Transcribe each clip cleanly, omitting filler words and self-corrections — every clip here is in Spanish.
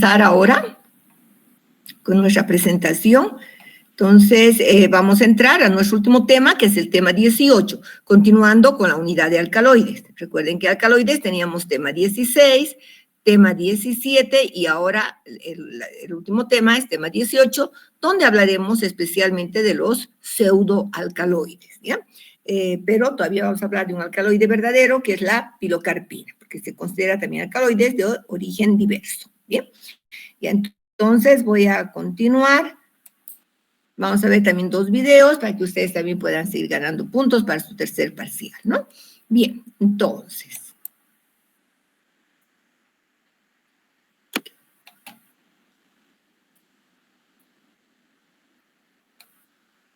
comenzar ahora con nuestra presentación. Entonces, vamos a entrar a nuestro último tema, que es el tema 18, continuando con la unidad de alcaloides. Recuerden que alcaloides teníamos tema 16, tema 17, y ahora el último tema es tema 18, donde hablaremos especialmente de los pseudoalcaloides, ¿ya? Pero todavía vamos a hablar de un alcaloide verdadero, que es la pilocarpina, porque se considera también alcaloides de origen diverso, ¿bien? Y entonces voy a continuar. Vamos a ver también 2 videos para que ustedes también puedan seguir ganando puntos para su tercer parcial, ¿no? Bien, entonces.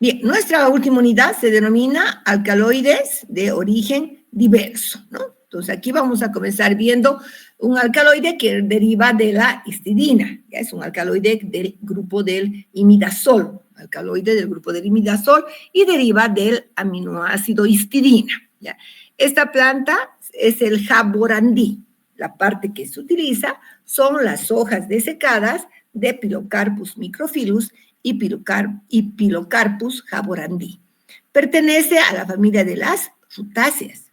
Bien, nuestra última unidad se denomina alcaloides de origen diverso, ¿no? Entonces, aquí vamos a comenzar viendo un alcaloide que deriva de la histidina, ya es un alcaloide del grupo del imidazol, alcaloide del grupo del imidazol, y deriva del aminoácido histidina, ¿ya? Esta planta es el jaborandí. La parte que se utiliza son las hojas desecadas de Pilocarpus microphyllus y Pilocarpus jaborandí. Pertenece a la familia de las rutáceas.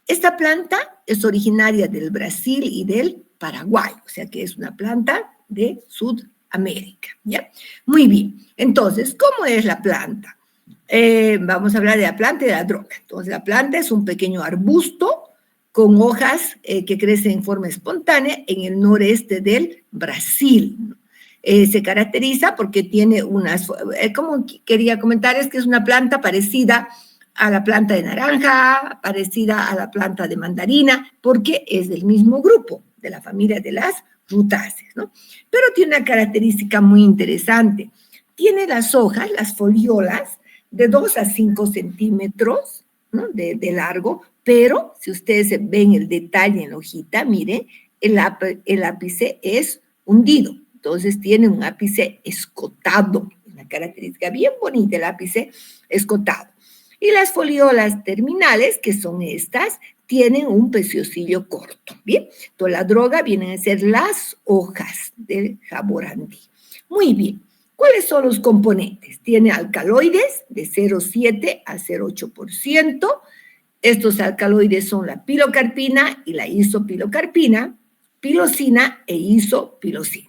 Esta planta es originaria del Brasil y del Paraguay, o sea que es una planta de Sudamérica, ¿ya? Muy bien, entonces, ¿cómo es la planta? Vamos a hablar de la planta y de la droga. Entonces, la planta es un pequeño arbusto con hojas que crecen en forma espontánea en el noreste del Brasil, ¿no? Se caracteriza porque tiene unas, como quería comentar, es que es una planta parecida a la planta de naranja, parecida a la planta de mandarina, porque es del mismo grupo, de la familia de las rutáceas, ¿no? Pero tiene una característica muy interesante. Tiene las hojas, las foliolas, de 2 a 5 centímetros, ¿no?, de largo, pero si ustedes ven el detalle en la hojita, miren, el ápice es hundido. Entonces tiene un ápice escotado, una característica bien bonita, el ápice escotado. Y las foliolas terminales, que son estas, tienen un peciosillo corto, ¿bien? Entonces la droga vienen a ser las hojas del jaborandí. Muy bien. ¿Cuáles son los componentes? Tiene alcaloides de 0,7 a 0,8%. Estos alcaloides son la pilocarpina y la isopilocarpina, pilosina e isopilosina.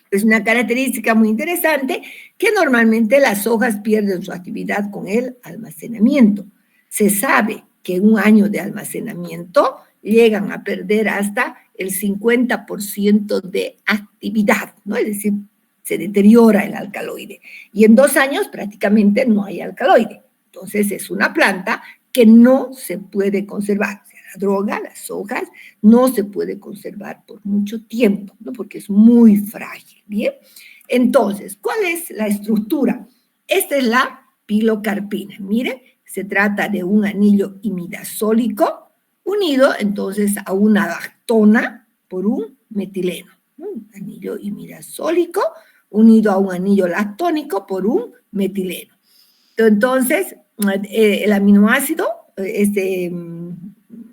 Es una característica muy interesante que normalmente las hojas pierden su actividad con el almacenamiento. Se sabe que en un año de almacenamiento llegan a perder hasta el 50% de actividad, ¿no? Es decir, se deteriora el alcaloide. Y en 2 años prácticamente no hay alcaloide. Entonces es una planta que no se puede conservar. La droga, las hojas, no se puede conservar por mucho tiempo, ¿no?, porque es muy frágil, ¿bien? Entonces, ¿cuál es la estructura? Esta es la pilocarpina. Miren, se trata de un anillo imidazólico unido, entonces, a una lactona por un metileno, ¿no? Un anillo imidazólico unido a un anillo lactónico por un metileno. Entonces, el aminoácido,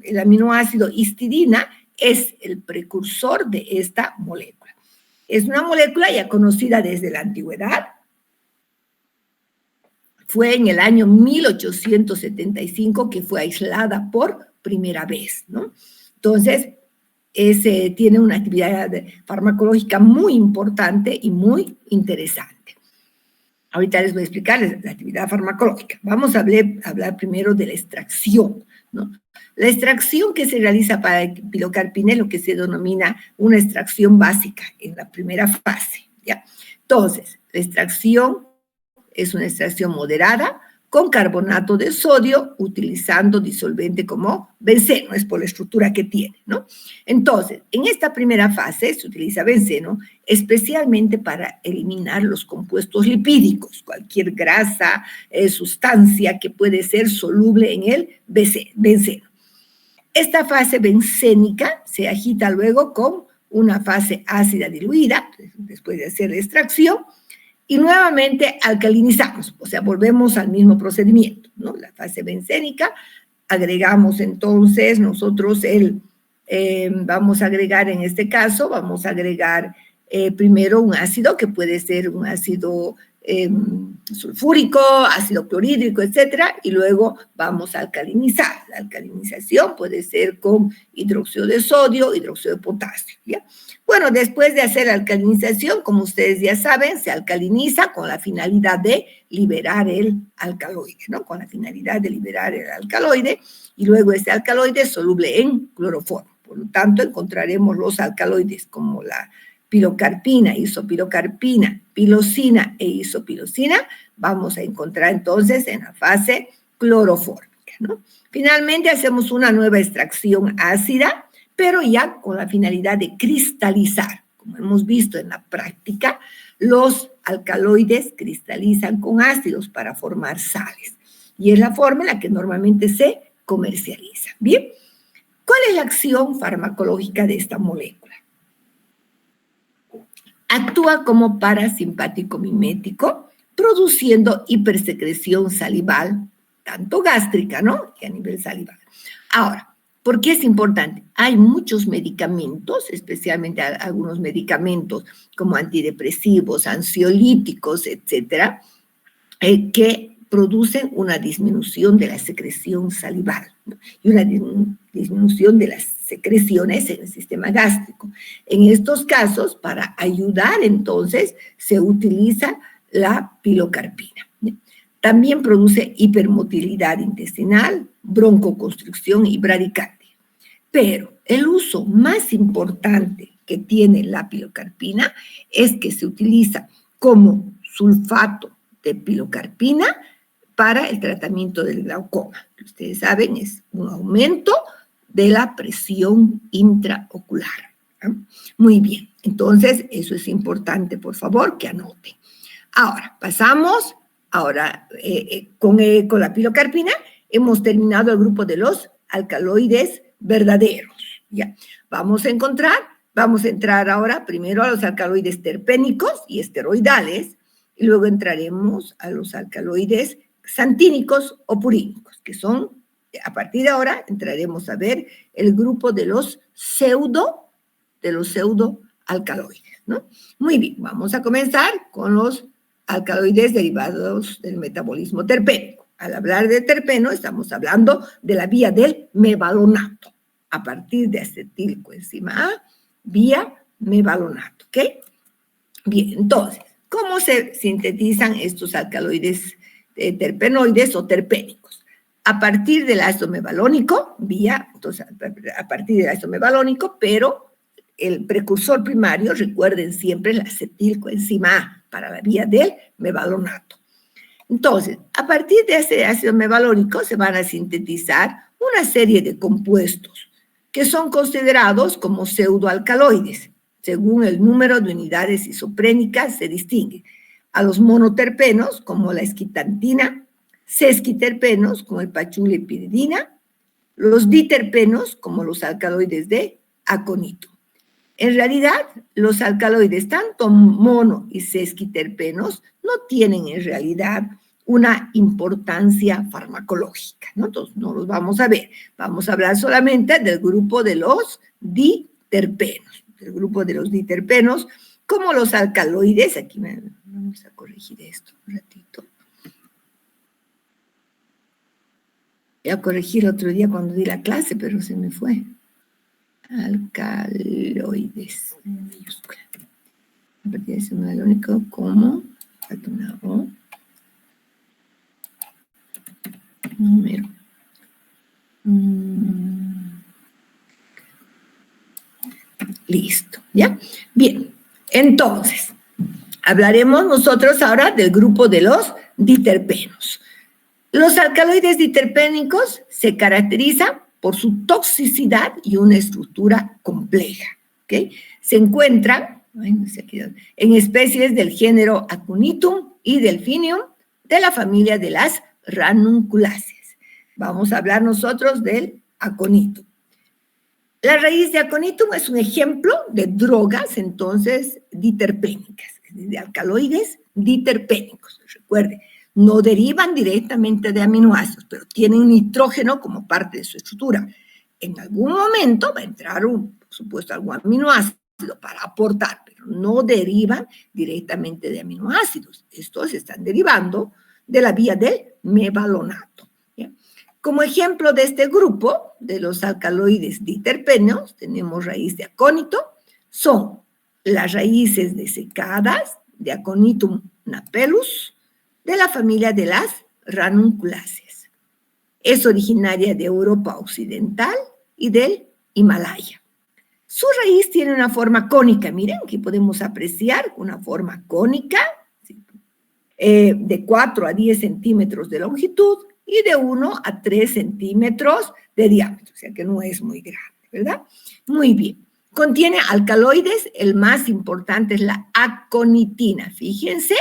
el aminoácido histidina es el precursor de esta molécula. Es una molécula ya conocida desde la antigüedad. Fue en el año 1875 que fue aislada por primera vez, ¿no? Entonces, tiene una actividad farmacológica muy importante y muy interesante. Ahorita les voy a explicar la actividad farmacológica. Vamos a hablar primero de la extracción, ¿no? La extracción que se realiza para el pilocarpina es lo que se denomina una extracción básica en la primera fase, ¿ya? Entonces, la extracción es una extracción moderada con carbonato de sodio utilizando disolvente como benceno, es por la estructura que tiene, ¿no? Entonces, en esta primera fase se utiliza benceno especialmente para eliminar los compuestos lipídicos, cualquier grasa, sustancia que puede ser soluble en el benceno. Esta fase bencénica se agita luego con una fase ácida diluida, después de hacer la extracción, y nuevamente alcalinizamos, o sea, volvemos al mismo procedimiento, ¿no? La fase bencénica, agregamos entonces nosotros vamos a agregar en este caso, vamos a agregar primero un ácido que puede ser un ácido sulfúrico, ácido clorhídrico, etcétera, y luego vamos a alcalinizar. La alcalinización puede ser con hidróxido de sodio, hidróxido de potasio, ¿ya? Bueno, después de hacer la alcalinización, como ustedes ya saben, se alcaliniza con la finalidad de liberar el alcaloide, ¿no? Con la finalidad de liberar el alcaloide, y luego este alcaloide es soluble en cloroformo. Por lo tanto, encontraremos los alcaloides como la pilocarpina, isopilocarpina, pilosina e isopilosina, vamos a encontrar entonces en la fase clorofórmica, ¿no? Finalmente hacemos una nueva extracción ácida, pero ya con la finalidad de cristalizar. Como hemos visto en la práctica, los alcaloides cristalizan con ácidos para formar sales. Y es la forma en la que normalmente se comercializa. Bien, ¿cuál es la acción farmacológica de esta molécula? Actúa como parasimpático mimético, produciendo hipersecreción salival, tanto gástrica, ¿no?, que a nivel salival. Ahora, ¿por qué es importante? Hay muchos medicamentos, especialmente algunos medicamentos como antidepresivos, ansiolíticos, etcétera, que producen una disminución de la secreción salival, ¿no?, y una disminución de las secreciones en el sistema gástrico. En estos casos, para ayudar entonces, se utiliza la pilocarpina. También produce hipermotilidad intestinal, broncoconstricción y bradicardia. Pero el uso más importante que tiene la pilocarpina es que se utiliza como sulfato de pilocarpina para el tratamiento del glaucoma. Ustedes saben, es un aumento de la presión intraocular. Muy bien, entonces eso es importante, por favor, que anoten. Ahora, pasamos, con la pilocarpina, hemos terminado el grupo de los alcaloides verdaderos. ¿Ya? Vamos a entrar ahora primero a los alcaloides terpénicos y esteroidales, y luego entraremos a los alcaloides xantínicos o purínicos, que son, a partir de ahora, entraremos a ver el grupo de los pseudoalcaloides, ¿no? Muy bien, vamos a comenzar con los alcaloides derivados del metabolismo terpénico. Al hablar de terpeno, estamos hablando de la vía del mevalonato, a partir de acetilcoenzima A, vía mevalonato, ¿ok? Bien, entonces, ¿cómo se sintetizan estos alcaloides terpenoides o terpénicos? A partir del ácido mevalónico, a partir del ácido mevalónico, pero el precursor primario, recuerden siempre, la acetilcoenzima A, para la vía del mevalonato. Entonces, a partir de ese ácido mevalónico se van a sintetizar una serie de compuestos que son considerados como pseudoalcaloides. Según el número de unidades isoprénicas se distingue a los monoterpenos, como la esquitantina, sesquiterpenos, como el pachulepiridina, los diterpenos, como los alcaloides de aconito. En realidad, los alcaloides, tanto mono y sesquiterpenos, no tienen en realidad una importancia farmacológica, ¿no? Entonces, no los vamos a ver. Vamos a hablar solamente del grupo de los diterpenos. El grupo de los diterpenos, como los alcaloides, aquí vamos a corregir esto un ratito. Voy a corregir otro día cuando di la clase, pero se me fue. Alcaloides, en mayúscula. A partir de ese mevalónico, como, falta una O, número. Listo, ¿ya? Bien, entonces, hablaremos nosotros ahora del grupo de los diterpenos. Los alcaloides diterpénicos se caracterizan por su toxicidad y una estructura compleja, ¿ok? Se encuentran en especies del género Aconitum y Delphinium de la familia de las ranunculáceas. Vamos a hablar nosotros del Aconitum. La raíz de Aconitum es un ejemplo de drogas, entonces, diterpénicas, de alcaloides diterpénicos. Recuerde, no derivan directamente de aminoácidos, pero tienen nitrógeno como parte de su estructura. En algún momento va a entrar, por supuesto, algún aminoácido, para aportar, pero no derivan directamente de aminoácidos. Estos están derivando de la vía del mevalonato. ¿Ya? Como ejemplo de este grupo, de los alcaloides diterpenos, tenemos raíz de acónito, son las raíces desecadas de Aconitum napellus, de la familia de las ranunculaceae. Es originaria de Europa occidental y del Himalaya. Su raíz tiene una forma cónica, miren, aquí podemos apreciar una forma cónica, de 4 a 10 centímetros de longitud y de 1 a 3 centímetros de diámetro, o sea que no es muy grande, ¿verdad? Muy bien. Contiene alcaloides, el más importante es la aconitina. Fíjense,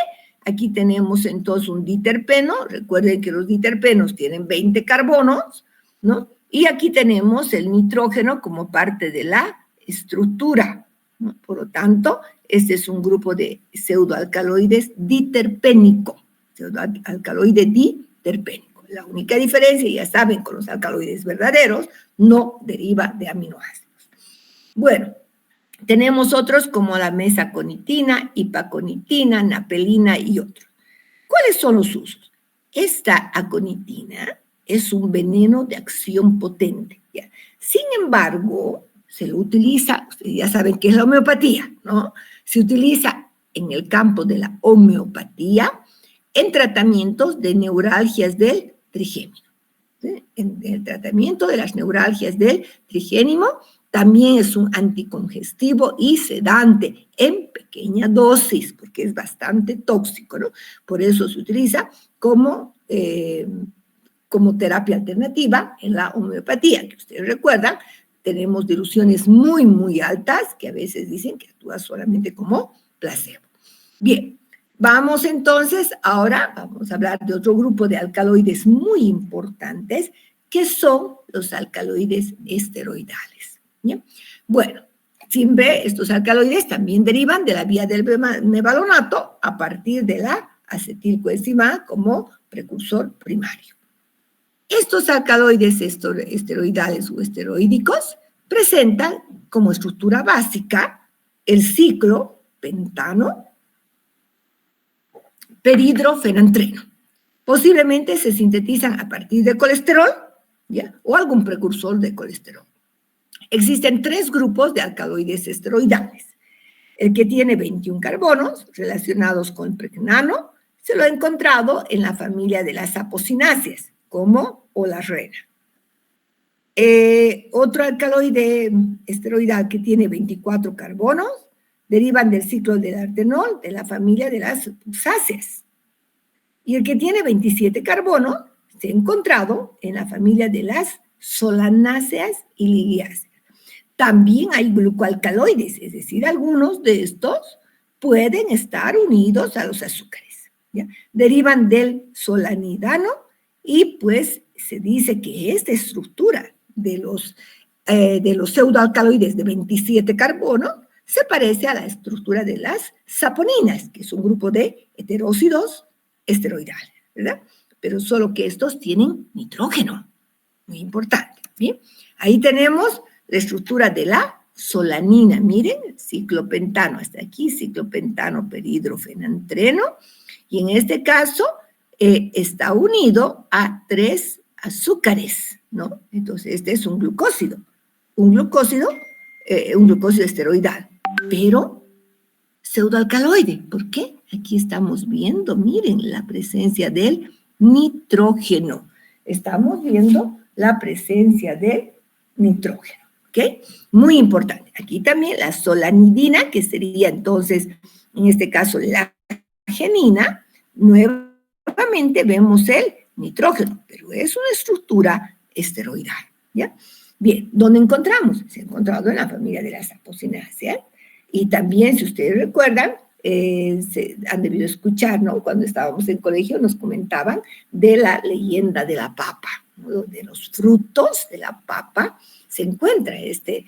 aquí tenemos entonces un diterpeno, recuerden que los diterpenos tienen 20 carbonos, ¿no? Y aquí tenemos el nitrógeno como parte de la estructura, ¿no? Por lo tanto, este es un grupo de pseudoalcaloides diterpénico, pseudoalcaloide diterpénico. La única diferencia, ya saben, con los alcaloides verdaderos, no deriva de aminoácidos. Bueno, tenemos otros como la mesaconitina, hipaconitina, napelina y otros. ¿Cuáles son los usos? Esta aconitina es un veneno de acción potente, ¿ya? Sin embargo, se lo utiliza, ustedes ya saben qué es la homeopatía, ¿no? Se utiliza en el campo de la homeopatía en tratamientos de neuralgias del trigémino. ¿Sí? En el tratamiento de las neuralgias del trigémino también es un anticongestivo y sedante en pequeña dosis, porque es bastante tóxico, ¿no? Por eso se utiliza como terapia alternativa en la homeopatía, que ustedes recuerdan, tenemos diluciones muy, muy altas, que a veces dicen que actúa solamente como placebo. Bien, vamos entonces, ahora vamos a hablar de otro grupo de alcaloides muy importantes, que son los alcaloides esteroidales. ¿Bien? Bueno, siempre estos alcaloides también derivan de la vía del mevalonato a partir de la acetilcoenzima como precursor primario. Estos alcaloides esteroidales o esteroídicos presentan como estructura básica el ciclopentano peridrofenantreno. Posiblemente se sintetizan a partir de colesterol, ¿ya? O algún precursor de colesterol. Existen 3 grupos de alcaloides esteroidales. El que tiene 21 carbonos relacionados con pregneano se lo ha encontrado en la familia de las apocináceas, como olarrena. Otro alcaloide esteroidal que tiene 24 carbonos derivan del ciclo del artenol de la familia de las pulsáceas. Y el que tiene 27 carbonos se ha encontrado en la familia de las solanáceas y ligiáceas. También hay glucoalcaloides, es decir, algunos de estos pueden estar unidos a los azúcares, ¿ya? Derivan del solanidano y pues se dice que esta estructura de los pseudoalcaloides de 27 carbonos se parece a la estructura de las saponinas, que es un grupo de heterócidos esteroidales, ¿verdad? Pero solo que estos tienen nitrógeno, muy importante, ¿bien? Ahí tenemos la estructura de la solanina, miren, ciclopentano, hasta aquí, ciclopentano peridrofenantreno, y en este caso está unido a 3 azúcares, ¿no? Entonces, este es un glucósido esteroidal, pero pseudoalcaloide. ¿Por qué? Aquí estamos viendo, miren, la presencia del nitrógeno. Estamos viendo la presencia del nitrógeno, ¿ok? Muy importante. Aquí también la solanidina, que sería entonces, en este caso, la genina, nuevamente vemos el nitrógeno, pero es una estructura esteroidal, ¿ya? Bien, ¿dónde encontramos? Se ha encontrado en la familia de las apocináceas, y también, si ustedes recuerdan, se han debido escuchar, ¿no? Cuando estábamos en colegio nos comentaban de la leyenda de la papa, ¿no? De los frutos de la papa se encuentra este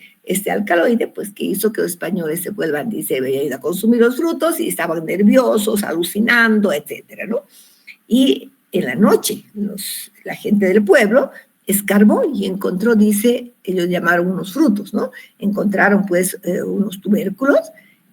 alcaloide, pues que hizo que los españoles se vuelvan, dice, habían ido a consumir los frutos y estaban nerviosos, alucinando, etcétera, ¿no? Y en la noche, la gente del pueblo escarbó y encontró, dice, ellos llamaron unos frutos, ¿no? Encontraron pues unos tubérculos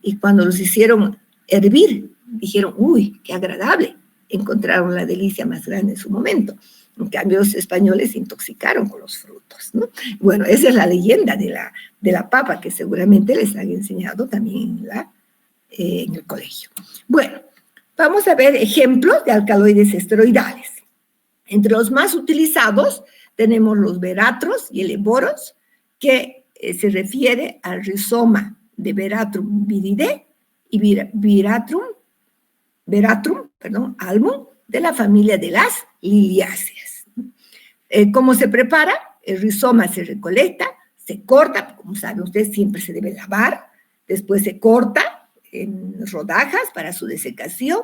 y cuando los hicieron hervir, dijeron, uy, qué agradable, encontraron la delicia más grande en su momento. En cambio, los españoles se intoxicaron con los frutos, ¿no? Bueno, esa es la leyenda de la papa que seguramente les han enseñado también en el colegio. Bueno, vamos a ver ejemplos de alcaloides esteroidales. Entre los más utilizados tenemos los veratros y el eboros, que se refiere al rizoma de Veratrum viridae y Veratrum album, de la familia de las liliáceas. ¿Cómo se prepara? El rizoma se recolecta, se corta, como saben ustedes, siempre se debe lavar, después se corta en rodajas para su desecación.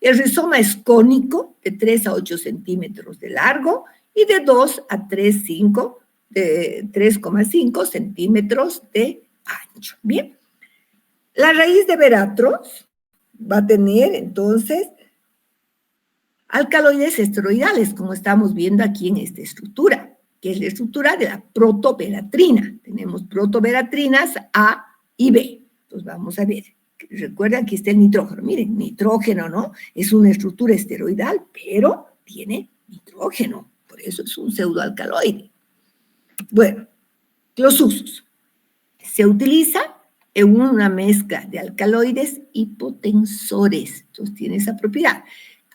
El rizoma es cónico, de 3 a 8 centímetros de largo y de 2 a 3,5 centímetros de ancho. Bien, la raíz de veratros va a tener entonces alcaloides esteroidales, como estamos viendo aquí en esta estructura, que es la estructura de la protoveratrina. Tenemos protoveratrinas A y B. Entonces vamos a ver. Recuerden que está el nitrógeno. Miren, nitrógeno, ¿no? Es una estructura esteroidal, pero tiene nitrógeno. Por eso es un pseudoalcaloide. Bueno, los usos. Se utiliza en una mezcla de alcaloides hipotensores. Entonces tiene esa propiedad.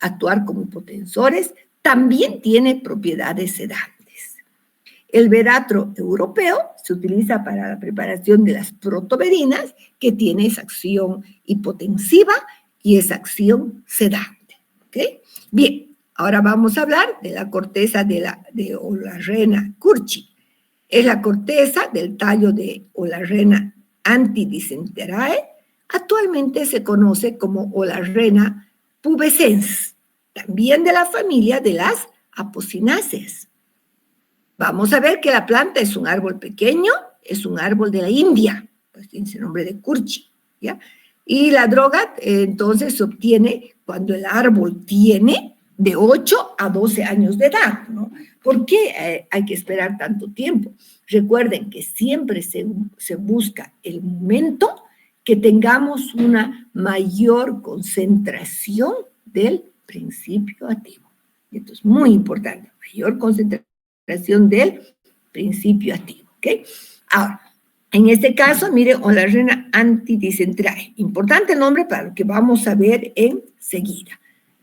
Actuar como hipotensores también tiene propiedades sedantes. El veratro europeo se utiliza para la preparación de las protoverinas, que tiene esa acción hipotensiva y esa acción sedante. ¿Okay? Bien, ahora vamos a hablar de la corteza de Olarrena curchi. Es la corteza del tallo de Olarrena antidicenterae. Actualmente se conoce como Olarrena pubescens, también de la familia de las apocináceas. Vamos a ver que la planta es un árbol pequeño, es un árbol de la India, pues tiene ese nombre de curchi, ¿ya? Y la droga entonces se obtiene cuando el árbol tiene de 8 a 12 años de edad, ¿no? ¿Por qué hay que esperar tanto tiempo? Recuerden que siempre se busca el momento que tengamos una mayor concentración del principio activo. Esto es muy importante, mayor concentración del principio activo, ¿ok? Ahora, en este caso, mire, Olarrena antidicenterae. Importante el nombre para lo que vamos a ver enseguida.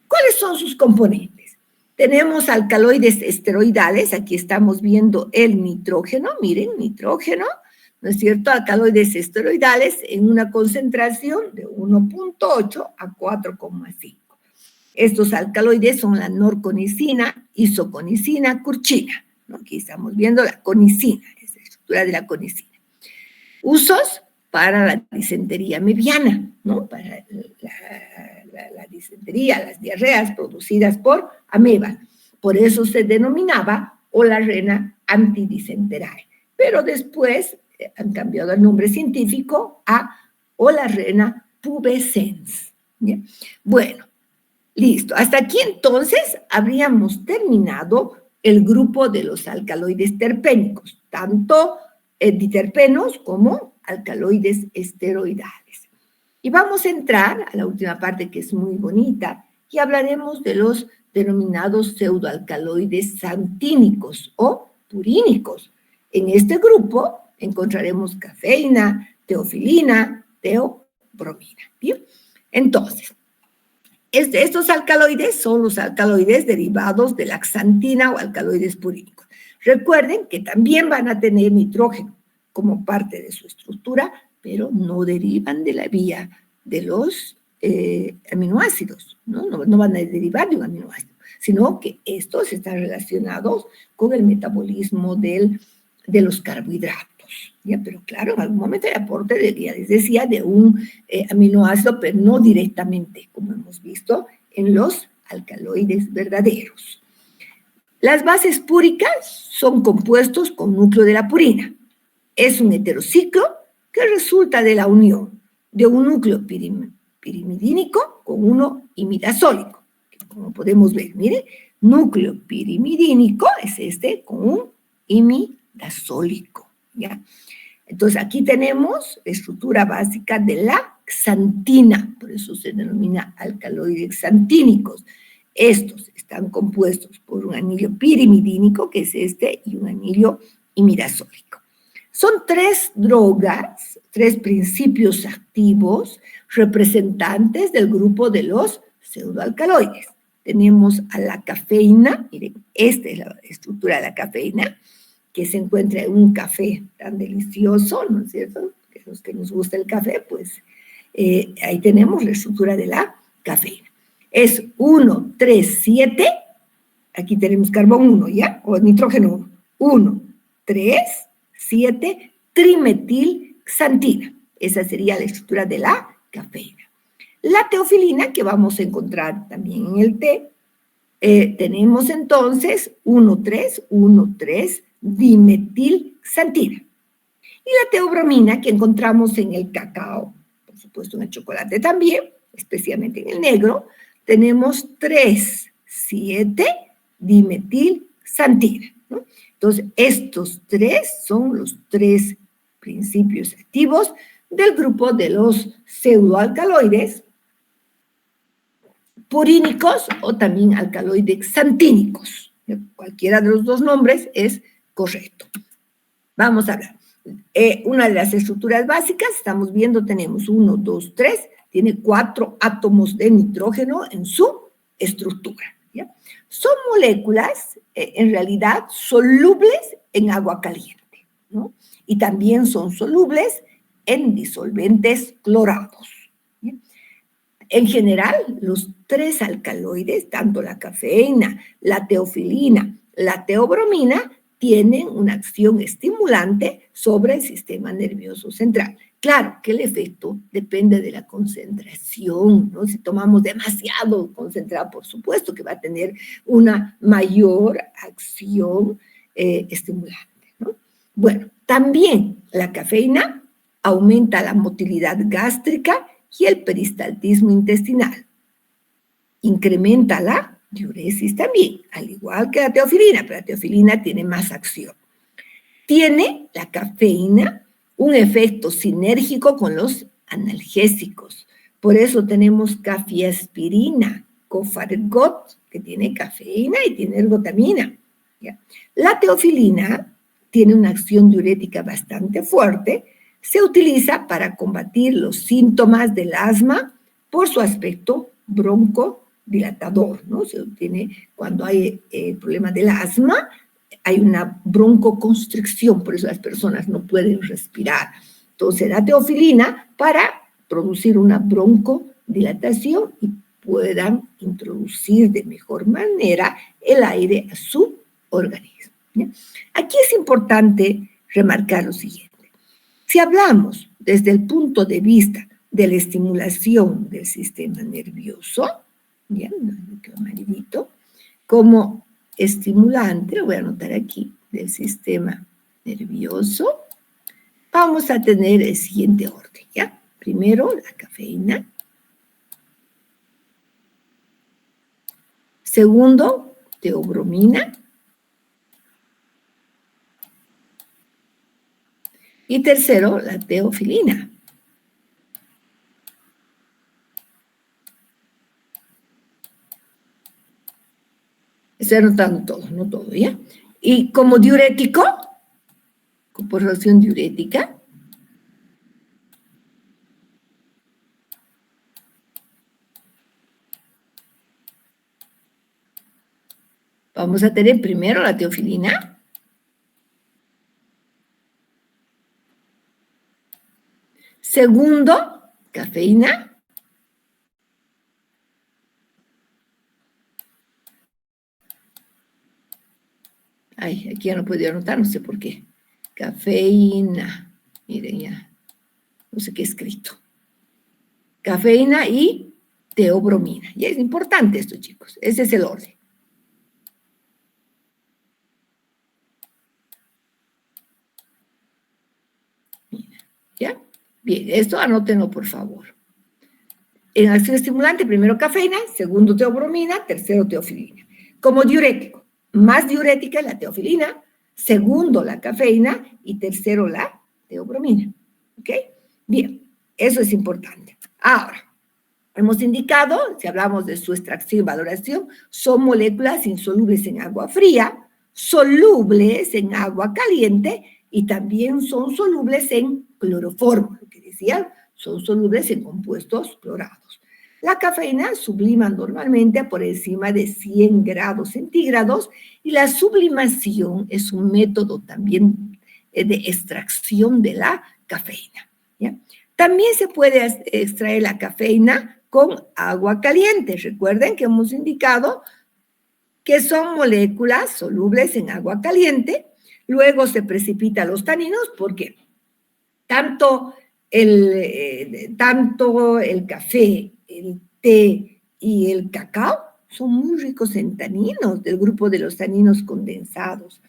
¿Cuáles son sus componentes? Tenemos alcaloides esteroidales, aquí estamos viendo el nitrógeno, miren, nitrógeno, ¿no es cierto? Alcaloides esteroidales en una concentración de 1.8 a 4,5. Estos alcaloides son la norconicina, isoconicina, curchina, ¿no? Aquí estamos viendo la conicina, es la estructura de la conicina. Usos para la disentería mediana, ¿no? Para la disentería, las diarreas producidas por ameba. Por eso se denominaba Olarrena antidicenterae. Pero después han cambiado el nombre científico a Olarrena pubescens. ¿Ya? Bueno, listo. Hasta aquí entonces habríamos terminado el grupo de los alcaloides terpénicos, tanto diterpenos como alcaloides esteroidales. Y vamos a entrar a la última parte que es muy bonita y hablaremos de los denominados pseudoalcaloides santínicos o purínicos. En este grupo encontraremos cafeína, teofilina, teobromina. ¿Bien? Entonces, estos alcaloides son los alcaloides derivados de la xantina o alcaloides purínicos. Recuerden que también van a tener nitrógeno como parte de su estructura, pero no derivan de la vía de los aminoácidos, ¿no? No van a derivar de un aminoácido, sino que estos están relacionados con el metabolismo de los carbohidratos, ¿ya? Pero claro, en algún momento hay aporte, ya les decía, de un aminoácido, pero no directamente, como hemos visto en los alcaloides verdaderos. Las bases púricas son compuestos con núcleo de la purina. Es un heterociclo que resulta de la unión de un núcleo pirimidínico con uno imidazólico. Como podemos ver, mire, núcleo pirimidínico es este con un imidazólico, ¿ya? Entonces, aquí tenemos la estructura básica de la xantina, por eso se denomina alcaloides xantínicos. Estos están compuestos por un anillo pirimidínico, que es este, y un anillo imidazólico. Son tres drogas, tres principios activos representantes del grupo de los pseudoalcaloides. Tenemos a la cafeína, miren, esta es la estructura de la cafeína, que se encuentra en un café tan delicioso, ¿no es cierto? Que los que nos gusta el café, pues ahí tenemos la estructura de la cafeína. Es 1, 3, 7, aquí tenemos carbón 1, ¿ya? O nitrógeno 1. 1, 3, 7, trimetilxantina. Esa sería la estructura de la cafeína. La teofilina, que vamos a encontrar también en el té, tenemos entonces 1,3, 1,3, dimetilxantina. Y la teobromina, que encontramos en el cacao, por supuesto en el chocolate también, especialmente en el negro, tenemos 3, 7, dimetilxantina, ¿no? Entonces, estos tres son los tres principios activos del grupo de los pseudoalcaloides purínicos o también alcaloides xantínicos. Cualquiera de los dos nombres es correcto. Vamos a hablar. Una de las estructuras básicas, estamos viendo, tenemos 1, 2, 3, tiene 4 átomos de nitrógeno en su estructura, ¿ya? Son moléculas, en realidad, solubles en agua caliente, ¿no? Y también son solubles en disolventes clorados, ¿ya? En general, los tres alcaloides, tanto la cafeína, la teofilina, la teobromina, tienen una acción estimulante sobre el sistema nervioso central. Claro que el efecto depende de la concentración, ¿no? Si tomamos demasiado concentrado, por supuesto que va a tener una mayor acción estimulante, ¿no? Bueno, también la cafeína aumenta la motilidad gástrica y el peristaltismo intestinal. Incrementa la diuresis también, al igual que la teofilina, pero la teofilina tiene más acción. Tiene la cafeína un efecto sinérgico con los analgésicos. Por eso tenemos cafeaspirina, Cofargot, que tiene cafeína y tiene ergotamina, ¿ya? La teofilina tiene una acción diurética bastante fuerte. Se utiliza para combatir los síntomas del asma por su aspecto broncodilatador, ¿no? Se obtiene cuando hay problema del asma, hay una broncoconstricción, por eso las personas no pueden respirar. Entonces, la teofilina para producir una broncodilatación y puedan introducir de mejor manera el aire a su organismo, ¿ya? Aquí es importante remarcar lo siguiente. Si hablamos desde el punto de vista de la estimulación del sistema nervioso, ¿ya? Me quedó amarillito, como estimulante, lo voy a anotar aquí, del sistema nervioso, vamos a tener el siguiente orden, ¿ya? Primero, la cafeína. Segundo, teobromina. Y tercero, la teofilina. Estoy anotando todo, no todo, ¿ya? Y como diurético, por reacción diurética, vamos a tener primero la teofilina. Segundo, cafeína. Ay, aquí ya no puedo anotar, no sé por qué. Cafeína. Miren ya, no sé qué he escrito. Cafeína y teobromina. Ya es importante esto, chicos. Ese es el orden. Mira, ¿ya? Bien, esto anótenlo, por favor. En acción estimulante, primero cafeína, segundo teobromina, tercero teofilina. como diurético. Más diurética es la teofilina, segundo la cafeína y tercero la teobromina. ¿Ok? Bien, eso es importante. Ahora, hemos indicado, si hablamos de su extracción y valoración, son moléculas insolubles en agua fría, solubles en agua caliente y también son solubles en cloroformo, lo que decía, son solubles en compuestos clorados. La cafeína sublima normalmente por encima de 100 grados centígrados y la sublimación es un método también de extracción de la cafeína. ¿Ya? También se puede extraer la cafeína con agua caliente. Recuerden que hemos indicado que son moléculas solubles en agua caliente, luego se precipitan los taninos porque tanto el café, el té y el cacao son muy ricos en taninos, del grupo de los taninos condensados.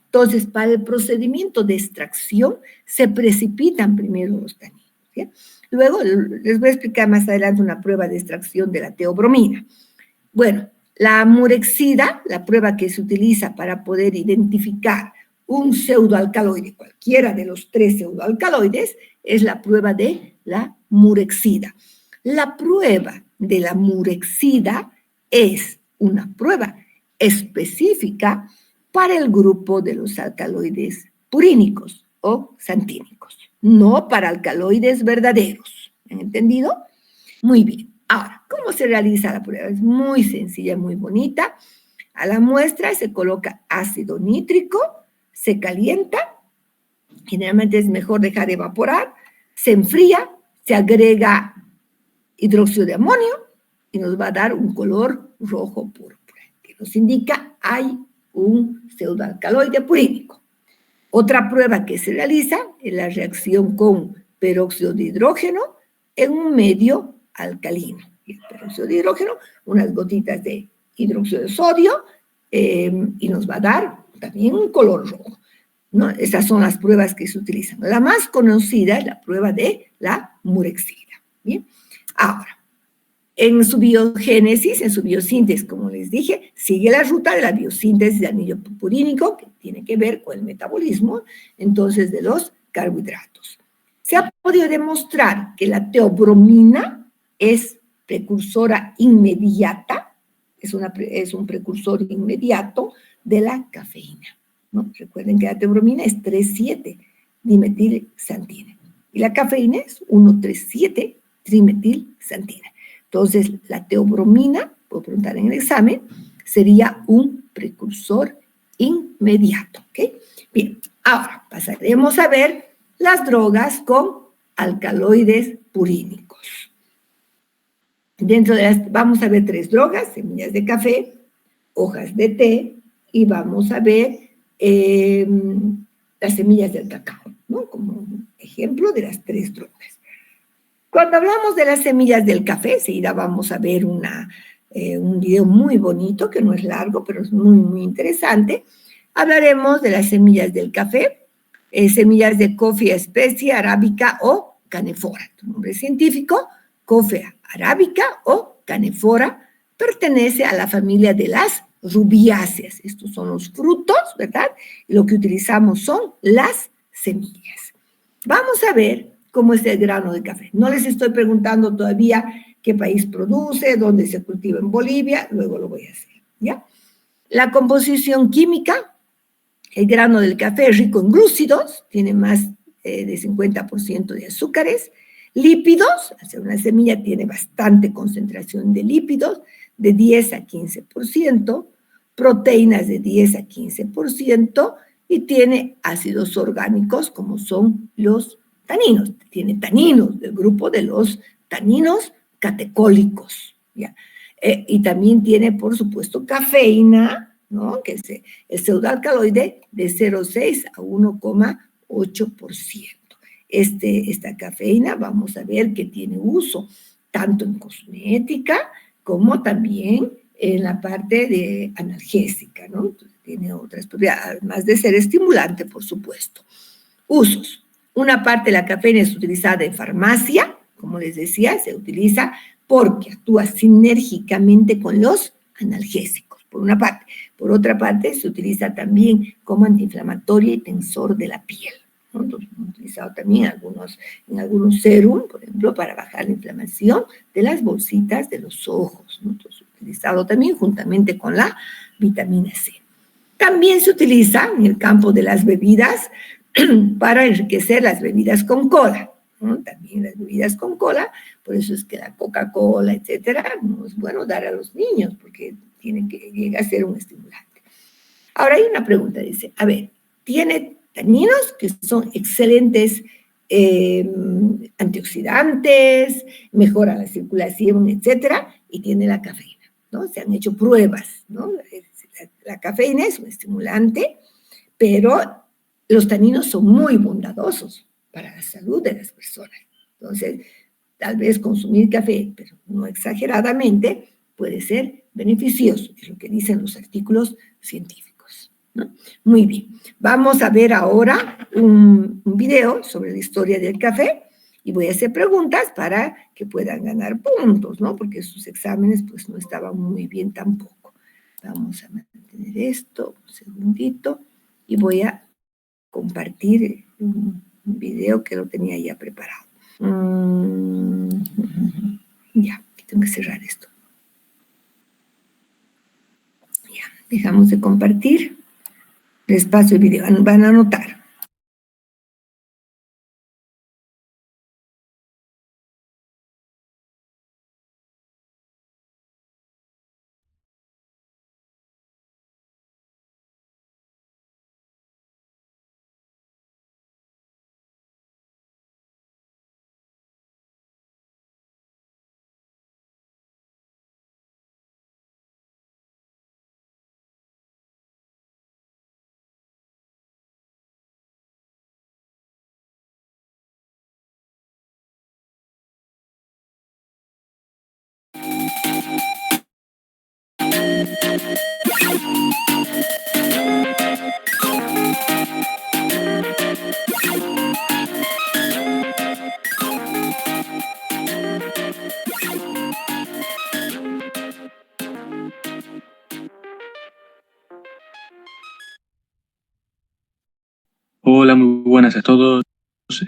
Entonces, para el procedimiento de extracción, se precipitan primero los taninos. ¿Sí? Luego, les voy a explicar más adelante una prueba de extracción de la teobromina. Bueno, la murexida, la prueba que se utiliza para poder identificar un pseudoalcaloide, cualquiera de los 3 pseudoalcaloides, es la prueba de la murexida. La prueba de la murexida es una prueba específica para el grupo de los alcaloides purínicos o xantínicos, no para alcaloides verdaderos. ¿Han entendido? Muy bien. Ahora, ¿cómo se realiza la prueba? Es muy sencilla, muy bonita. A la muestra se coloca ácido nítrico, se calienta, generalmente es mejor dejar evaporar, se enfría, se agrega hidróxido de amonio y nos va a dar un color rojo púrpura, que nos indica hay un pseudoalcaloide purínico. Otra prueba que se realiza es la reacción con peróxido de hidrógeno en un medio alcalino. Y el peróxido de hidrógeno, unas gotitas de hidróxido de sodio y nos va a dar también un color rojo, ¿no? Estas son las pruebas que se utilizan. La más conocida es la prueba de la murexida. ¿Bien? Ahora, en su biogénesis, en su biosíntesis, como les dije, sigue la ruta de la biosíntesis de anillo purínico, que tiene que ver con el metabolismo, entonces, de los carbohidratos. Se ha podido demostrar que la teobromina es precursora inmediata, es un precursor inmediato de la cafeína, ¿no? Recuerden que la teobromina es 3,7-dimetilxantina y la cafeína es 1,3,7-trimetilxantina. Entonces, la teobromina, puedo preguntar en el examen, sería un precursor inmediato, ¿ok? Bien, ahora pasaremos a ver las drogas con alcaloides purínicos. Vamos a ver 3 drogas: semillas de café, hojas de té y vamos a ver las semillas del cacao, ¿no? Como un ejemplo de las 3 drogas. Cuando hablamos de las semillas del café, enseguida vamos a ver un video muy bonito, que no es largo, pero es muy, muy interesante. Hablaremos de las semillas del café, semillas de Coffea specia arábica o canephora. Tu nombre científico, Coffea arábica o canephora, pertenece a la familia de las rubiáceas. Estos son los frutos, ¿verdad? Lo que utilizamos son las semillas. Vamos a ver cómo es el grano de café. No les estoy preguntando todavía qué país produce, dónde se cultiva en Bolivia, luego lo voy a hacer, ¿ya? La composición química: el grano del café es rico en glúcidos, tiene más de 50% de azúcares. Lípidos: al ser una semilla tiene bastante concentración de lípidos, de 10 a 15%, proteínas de 10 a 15%, y tiene ácidos orgánicos como son los taninos. Tiene taninos del grupo de los taninos catecólicos, ¿ya? Y también tiene, por supuesto, cafeína, ¿no? Que es el pseudoalcaloide de 0,6 a 1,8%. Esta cafeína vamos a ver que tiene uso tanto en cosmética como también en la parte de analgésica, ¿no? Entonces, tiene otras propiedades, además de ser estimulante, por supuesto. Usos: una parte de la cafeína es utilizada en farmacia, como les decía, se utiliza porque actúa sinérgicamente con los analgésicos. por una parte. Por otra parte, se utiliza también como antiinflamatorio y tensor de la piel, ¿no? Entonces, hemos utilizado también en algunos serum, por ejemplo, para bajar la inflamación de las bolsitas de los ojos, ¿no? Entonces, utilizado también juntamente con la vitamina C. También se utiliza en el campo de las bebidas para enriquecer las bebidas con cola, ¿no? También las bebidas con cola, por eso es que la Coca-Cola, etcétera, no es bueno dar a los niños porque llega a ser un estimulante. Ahora hay una pregunta, dice, a ver, tiene taninos que son excelentes antioxidantes, mejora la circulación, etcétera, y tiene la cafeína, ¿no? Se han hecho pruebas, ¿no? La cafeína es un estimulante, pero los taninos son muy bondadosos para la salud de las personas. Entonces, tal vez consumir café, pero no exageradamente, puede ser beneficioso, es lo que dicen los artículos científicos, ¿no? Muy bien, vamos a ver ahora un video sobre la historia del café y voy a hacer preguntas para que puedan ganar puntos, ¿no? Porque sus exámenes pues no estaban muy bien tampoco. Vamos a mantener esto un segundito y voy a compartir un video que lo tenía ya preparado. Ya, tengo que cerrar esto. Ya, dejamos de compartir. Les paso el video, van a anotar. Hola, muy buenas a todos.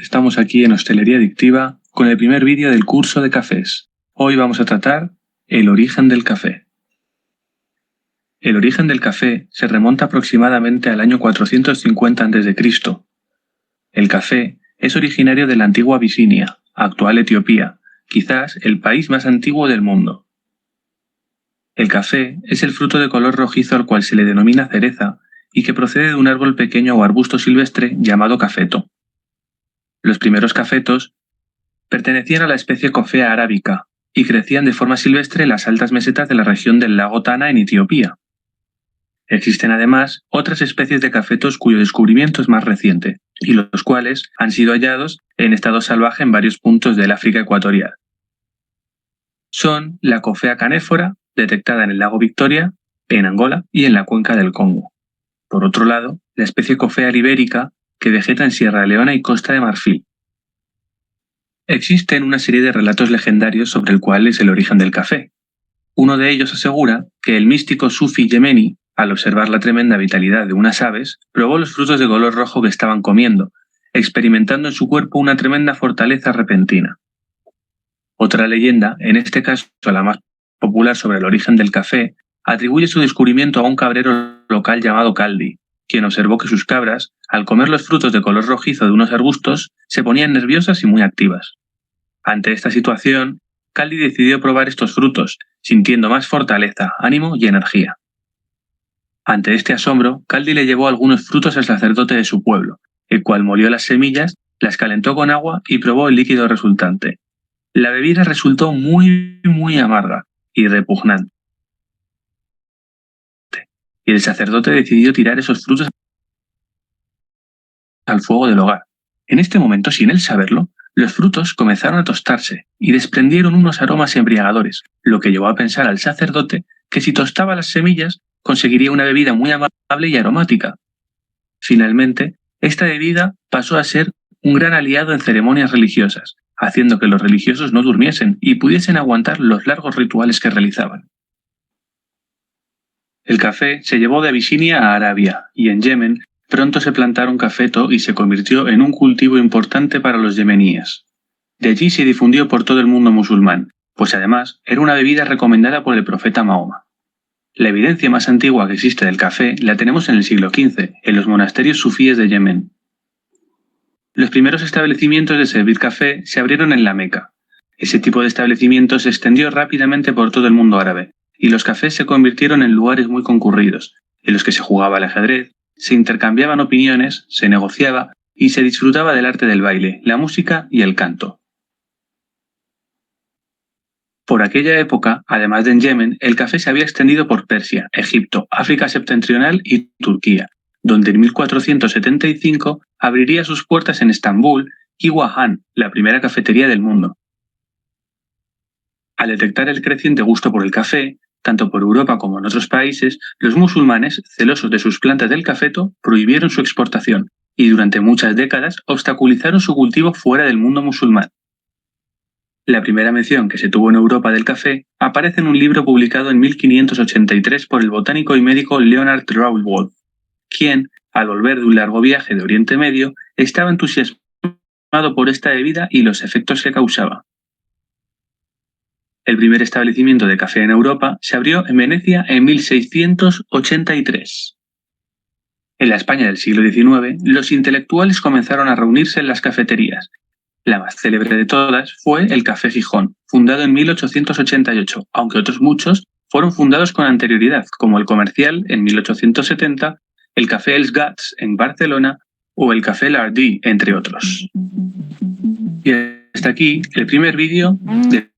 Estamos aquí en Hostelería Adictiva con el primer vídeo del curso de cafés. Hoy vamos a tratar el origen del café. El origen del café se remonta aproximadamente al año 450 a.C. El café es originario de la antigua Abisinia, actual Etiopía, quizás el país más antiguo del mundo. El café es el fruto de color rojizo al cual se le denomina cereza y que procede de un árbol pequeño o arbusto silvestre llamado cafeto. Los primeros cafetos pertenecían a la especie Coffea arábica y crecían de forma silvestre en las altas mesetas de la región del lago Tana en Etiopía. Existen además otras especies de cafetos cuyo descubrimiento es más reciente, y los cuales han sido hallados en estado salvaje en varios puntos del África ecuatorial. Son la Coffea canéfora, detectada en el lago Victoria, en Angola y en la cuenca del Congo. Por otro lado, la especie Coffea libérica, que vegeta en Sierra Leona y Costa de Marfil. Existen una serie de relatos legendarios sobre el cual es el origen del café. Uno de ellos asegura que el místico sufi yemení, al observar la tremenda vitalidad de unas aves, probó los frutos de color rojo que estaban comiendo, experimentando en su cuerpo una tremenda fortaleza repentina. Otra leyenda, en este caso la más popular sobre el origen del café, atribuye su descubrimiento a un cabrero local llamado Caldi, quien observó que sus cabras, al comer los frutos de color rojizo de unos arbustos, se ponían nerviosas y muy activas. Ante esta situación, Caldi decidió probar estos frutos, sintiendo más fortaleza, ánimo y energía. Ante este asombro, Caldi le llevó algunos frutos al sacerdote de su pueblo, el cual molió las semillas, las calentó con agua y probó el líquido resultante. La bebida resultó muy amarga y repugnante, y el sacerdote decidió tirar esos frutos al fuego del hogar. En este momento, sin él saberlo, los frutos comenzaron a tostarse y desprendieron unos aromas embriagadores, lo que llevó a pensar al sacerdote que si tostaba las semillas conseguiría una bebida muy amable y aromática. Finalmente, esta bebida pasó a ser un gran aliado en ceremonias religiosas, haciendo que los religiosos no durmiesen y pudiesen aguantar los largos rituales que realizaban. El café se llevó de Abisinia a Arabia y en Yemen pronto se plantaron cafeto y se convirtió en un cultivo importante para los yemeníes. De allí se difundió por todo el mundo musulmán, pues además era una bebida recomendada por el profeta Mahoma. La evidencia más antigua que existe del café la tenemos en el siglo XV, en los monasterios sufíes de Yemen. Los primeros establecimientos de servir café se abrieron en la Meca. Ese tipo de establecimiento se extendió rápidamente por todo el mundo árabe, y los cafés se convirtieron en lugares muy concurridos, en los que se jugaba al ajedrez, se intercambiaban opiniones, se negociaba y se disfrutaba del arte del baile, la música y el canto. Por aquella época, además de en Yemen, el café se había extendido por Persia, Egipto, África septentrional y Turquía, donde en 1475 abriría sus puertas en Estambul Iwahan, la primera cafetería del mundo. Al detectar el creciente gusto por el café, tanto por Europa como en otros países, los musulmanes, celosos de sus plantas del cafeto, prohibieron su exportación y durante muchas décadas obstaculizaron su cultivo fuera del mundo musulmán. La primera mención que se tuvo en Europa del café aparece en un libro publicado en 1583 por el botánico y médico Leonard Rauwolf, quien, al volver de un largo viaje de Oriente Medio, estaba entusiasmado por esta bebida y los efectos que causaba. El primer establecimiento de café en Europa se abrió en Venecia en 1683. En la España del siglo XIX, los intelectuales comenzaron a reunirse en las cafeterías. La más célebre de todas fue el Café Gijón, fundado en 1888, aunque otros muchos fueron fundados con anterioridad, como el Comercial en 1870, el Café Els Gats en Barcelona o el Café Lardí, entre otros. Y hasta aquí el primer vídeo del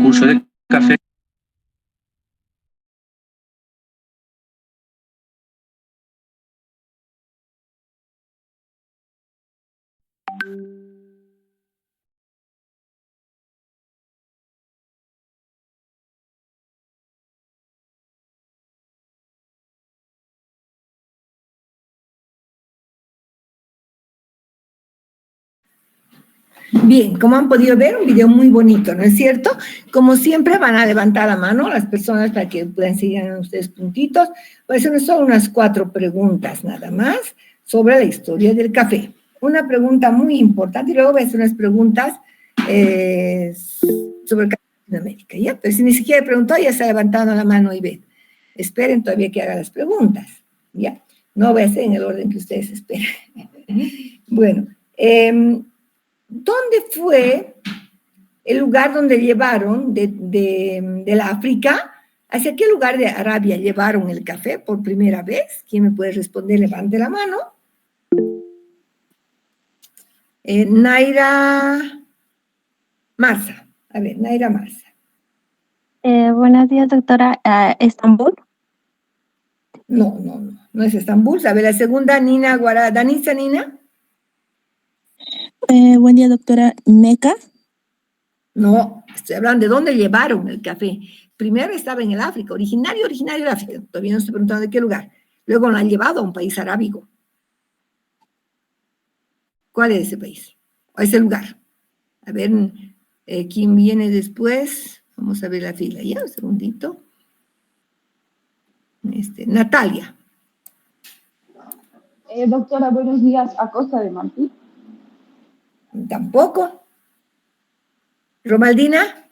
curso de café. Bien, como han podido ver, un video muy bonito, ¿no es cierto? Como siempre, van a levantar la mano las personas para que puedan seguir a ustedes puntitos. Pues son unas 4 preguntas nada más sobre la historia del café. Una pregunta muy importante y luego voy a hacer unas preguntas sobre el café en América, ¿ya? Pero si ni siquiera preguntó, ya está levantando la mano y ven. Esperen todavía que haga las preguntas, ¿ya? No voy a hacer en el orden que ustedes esperen. Bueno, ¿dónde fue el lugar donde llevaron de la África? ¿Hacia qué lugar de Arabia llevaron el café por primera vez? ¿Quién me puede responder? Levante la mano. Naira Marza. A ver, Naira Marza. Buenos días, doctora. ¿Estambul? No es Estambul. A ver, la segunda, Nina Guará. ¿Danisa, Nina? Buen día, doctora. ¿Meca? No, estoy hablando de dónde llevaron el café. Primero estaba en el África, originario del África. Todavía no estoy preguntando de qué lugar. Luego lo han llevado a un país arábigo. ¿Cuál es ese país? ¿O ese lugar? A ver, ¿quién viene después? Vamos a ver la fila. Ya, un segundito. Natalia. Doctora, buenos días. ¿A Costa de Marfil? Tampoco. ¿Romaldina?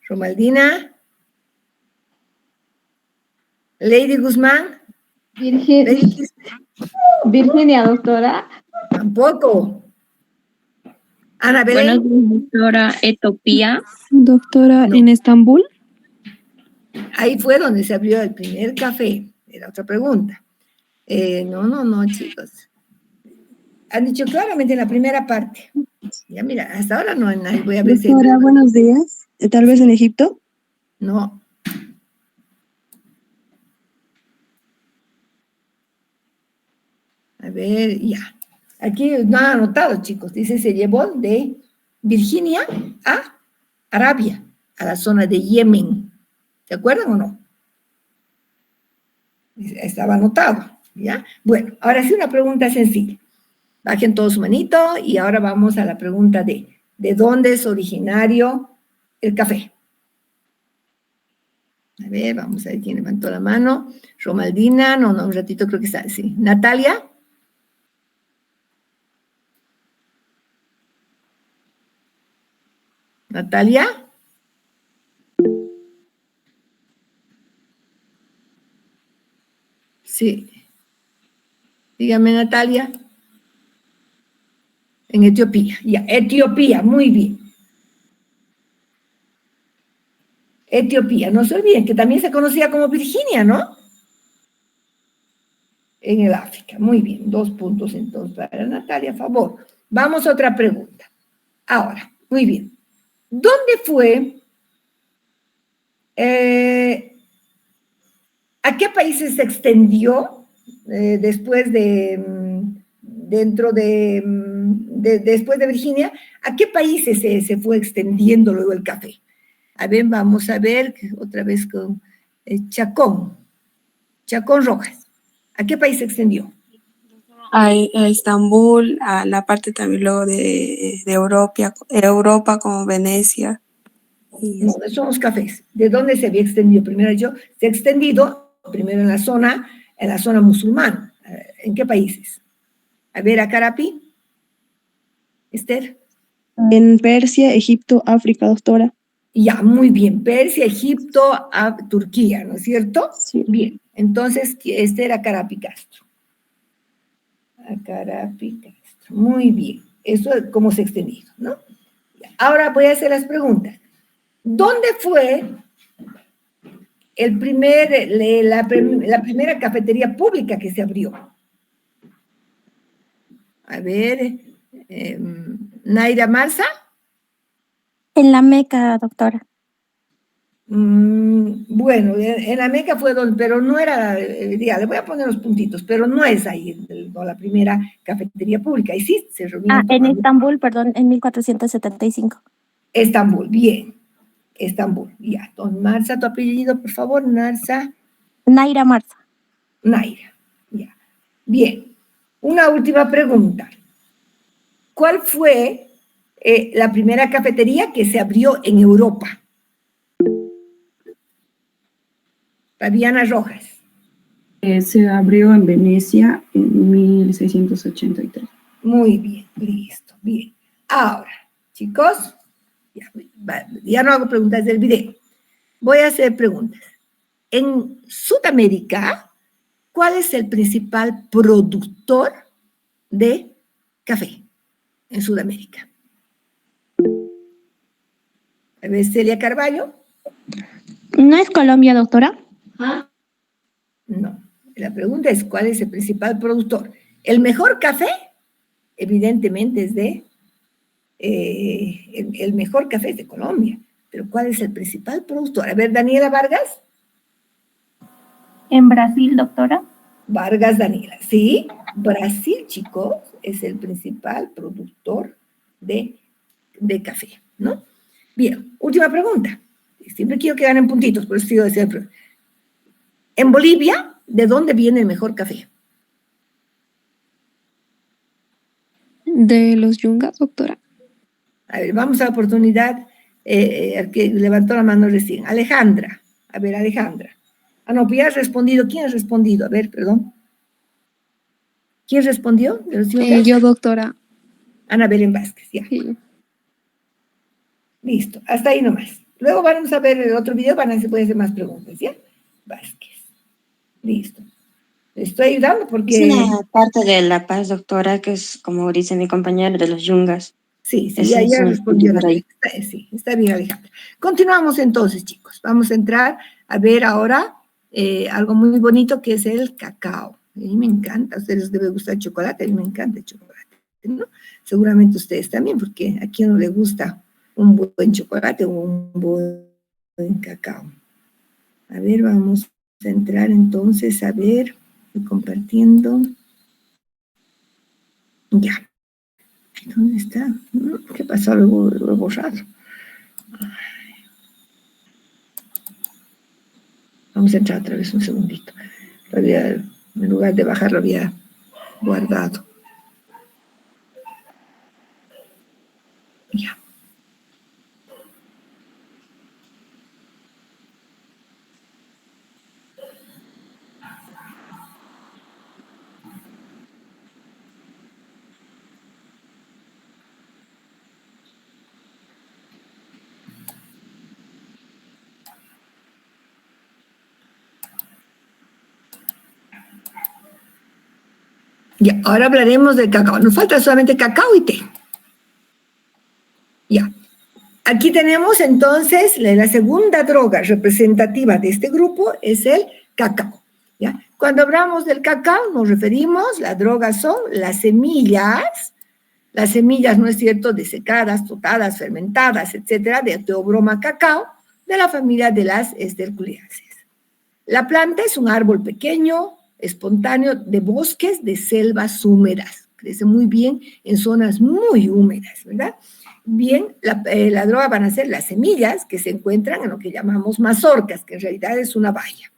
¿Romaldina? ¿Lady Guzmán? Virginia, doctora. Tampoco. Ana Belén. Buenos días, doctora. Etiopía. Doctora, No. ¿en Estambul? Ahí fue donde se abrió el primer café. Era otra pregunta. No, chicos. Han dicho claramente en la primera parte. Ya mira, hasta ahora no hay nadie. Voy a ver si... Doctora, buenos días. ¿Tal vez en Egipto? No. A ver, ya. Aquí no han anotado, chicos. Dice, se llevó de Virginia a Arabia, a la zona de Yemen. ¿Se acuerdan o no? Estaba anotado, ¿ya? Bueno, ahora sí una pregunta sencilla. Bajen todos su manito y ahora vamos a la pregunta ¿de dónde es originario el café? A ver, vamos a ver quién levantó la mano. Romaldina, no, un ratito creo que está, sí. Natalia. Natalia. Sí. Dígame, Natalia. En Etiopía, ya, Etiopía, muy bien. Etiopía, no se olviden que también se conocía como Virginia, ¿no? En el África, muy bien, 2 puntos entonces para Natalia, a favor. Vamos a otra pregunta. Ahora, muy bien. ¿Dónde fue, a qué países se extendió después después de Virginia, a qué países se fue extendiendo luego el café? A ver, vamos a ver otra vez con Chacón Rojas. ¿A qué país se extendió? A Estambul, a la parte también luego de Europa como Venecia. No, son los cafés. ¿De dónde se había extendido? Primero se ha extendido primero en la zona musulmana. ¿En qué países? A ver, a Carapi. Esther. En Persia, Egipto, África, doctora. Ya, muy bien. Persia, Egipto, a Turquía, ¿no es cierto? Sí. Bien. Entonces, Esther a Carapi Castro. A Carapi Castro. Muy bien. Eso es cómo se ha extendido, ¿no? Ahora voy a hacer las preguntas. ¿Dónde fue la primera cafetería pública que se abrió? A ver, Naira Marza. En la Meca, doctora. Bueno, en la Meca fue donde, pero no era, ya, le voy a poner los puntitos, pero no es ahí la primera cafetería pública. Y sí, se reunieron En tomando. Estambul, perdón, en 1475. Estambul, bien. Estambul, ya. Don Marza, tu apellido, por favor, Narza. Naira Marza. Naira, ya. Bien. Una última pregunta. ¿Cuál fue la primera cafetería que se abrió en Europa? Fabiana Rojas. Se abrió en Venecia en 1683. Muy bien, listo, bien. Ahora, chicos, ya no hago preguntas del video. Voy a hacer preguntas. En Sudamérica, ¿cuál es el principal productor de café en Sudamérica? A ver, Celia Carballo. ¿No es Colombia, doctora? No. La pregunta es, ¿cuál es el principal productor? El mejor café, evidentemente, es el mejor café es de Colombia. Pero ¿cuál es el principal productor? A ver, Daniela Vargas. En Brasil, doctora. Vargas Daniela. Sí, Brasil, chicos, es el principal productor de café, ¿no? Bien, última pregunta. Siempre quiero que ganen puntitos, por eso sigo diciendo. En Bolivia, ¿de dónde viene el mejor café? De los Yungas, doctora. A ver, vamos a la oportunidad al que levantó la mano recién. Alejandra. A ver, Alejandra. Ah, no, pues ya has respondido. ¿Quién ha respondido? A ver, perdón. ¿Quién respondió? ¿De los Yungas? Yo, doctora. Ana Belén Vázquez, ya. Sí. Listo, hasta ahí nomás. Luego vamos a ver el otro video, se pueden hacer más preguntas, ¿ya? Vázquez. Listo. Le estoy ayudando Es porque... una parte de La Paz, doctora, que es, como dice mi compañero, de los Yungas. Sí, Ese ya es un respondió. lugar ahí. Sí, está bien, Alejandra. Continuamos entonces, chicos. Vamos a entrar a ver ahora algo muy bonito que es el cacao. A mí me encanta, a ustedes les debe gustar el chocolate, a mí me encanta el chocolate, ¿no? Seguramente ustedes también, porque a quien no le gusta un buen chocolate o un buen cacao. A ver, vamos a entrar entonces, a ver, estoy compartiendo. Ya. ¿Dónde está? ¿Qué pasó? Lo he borrado. Vamos a entrar otra vez un segundito. En lugar de bajar, lo había guardado. Ya. Ya, ahora hablaremos del cacao. Nos falta solamente cacao y té. Ya. Aquí tenemos entonces la segunda droga representativa de este grupo es el cacao. ¿Ya? Cuando hablamos del cacao nos referimos, las drogas son las semillas, ¿no es cierto?, desecadas, totadas, fermentadas, etcétera, de Theobroma cacao, de la familia de las esterculiáceas. La planta es un árbol pequeño, espontáneo, de bosques de selvas húmedas. Crece muy bien en zonas muy húmedas, ¿verdad? Bien, la droga van a ser las semillas que se encuentran en lo que llamamos mazorcas, que en realidad es una baya.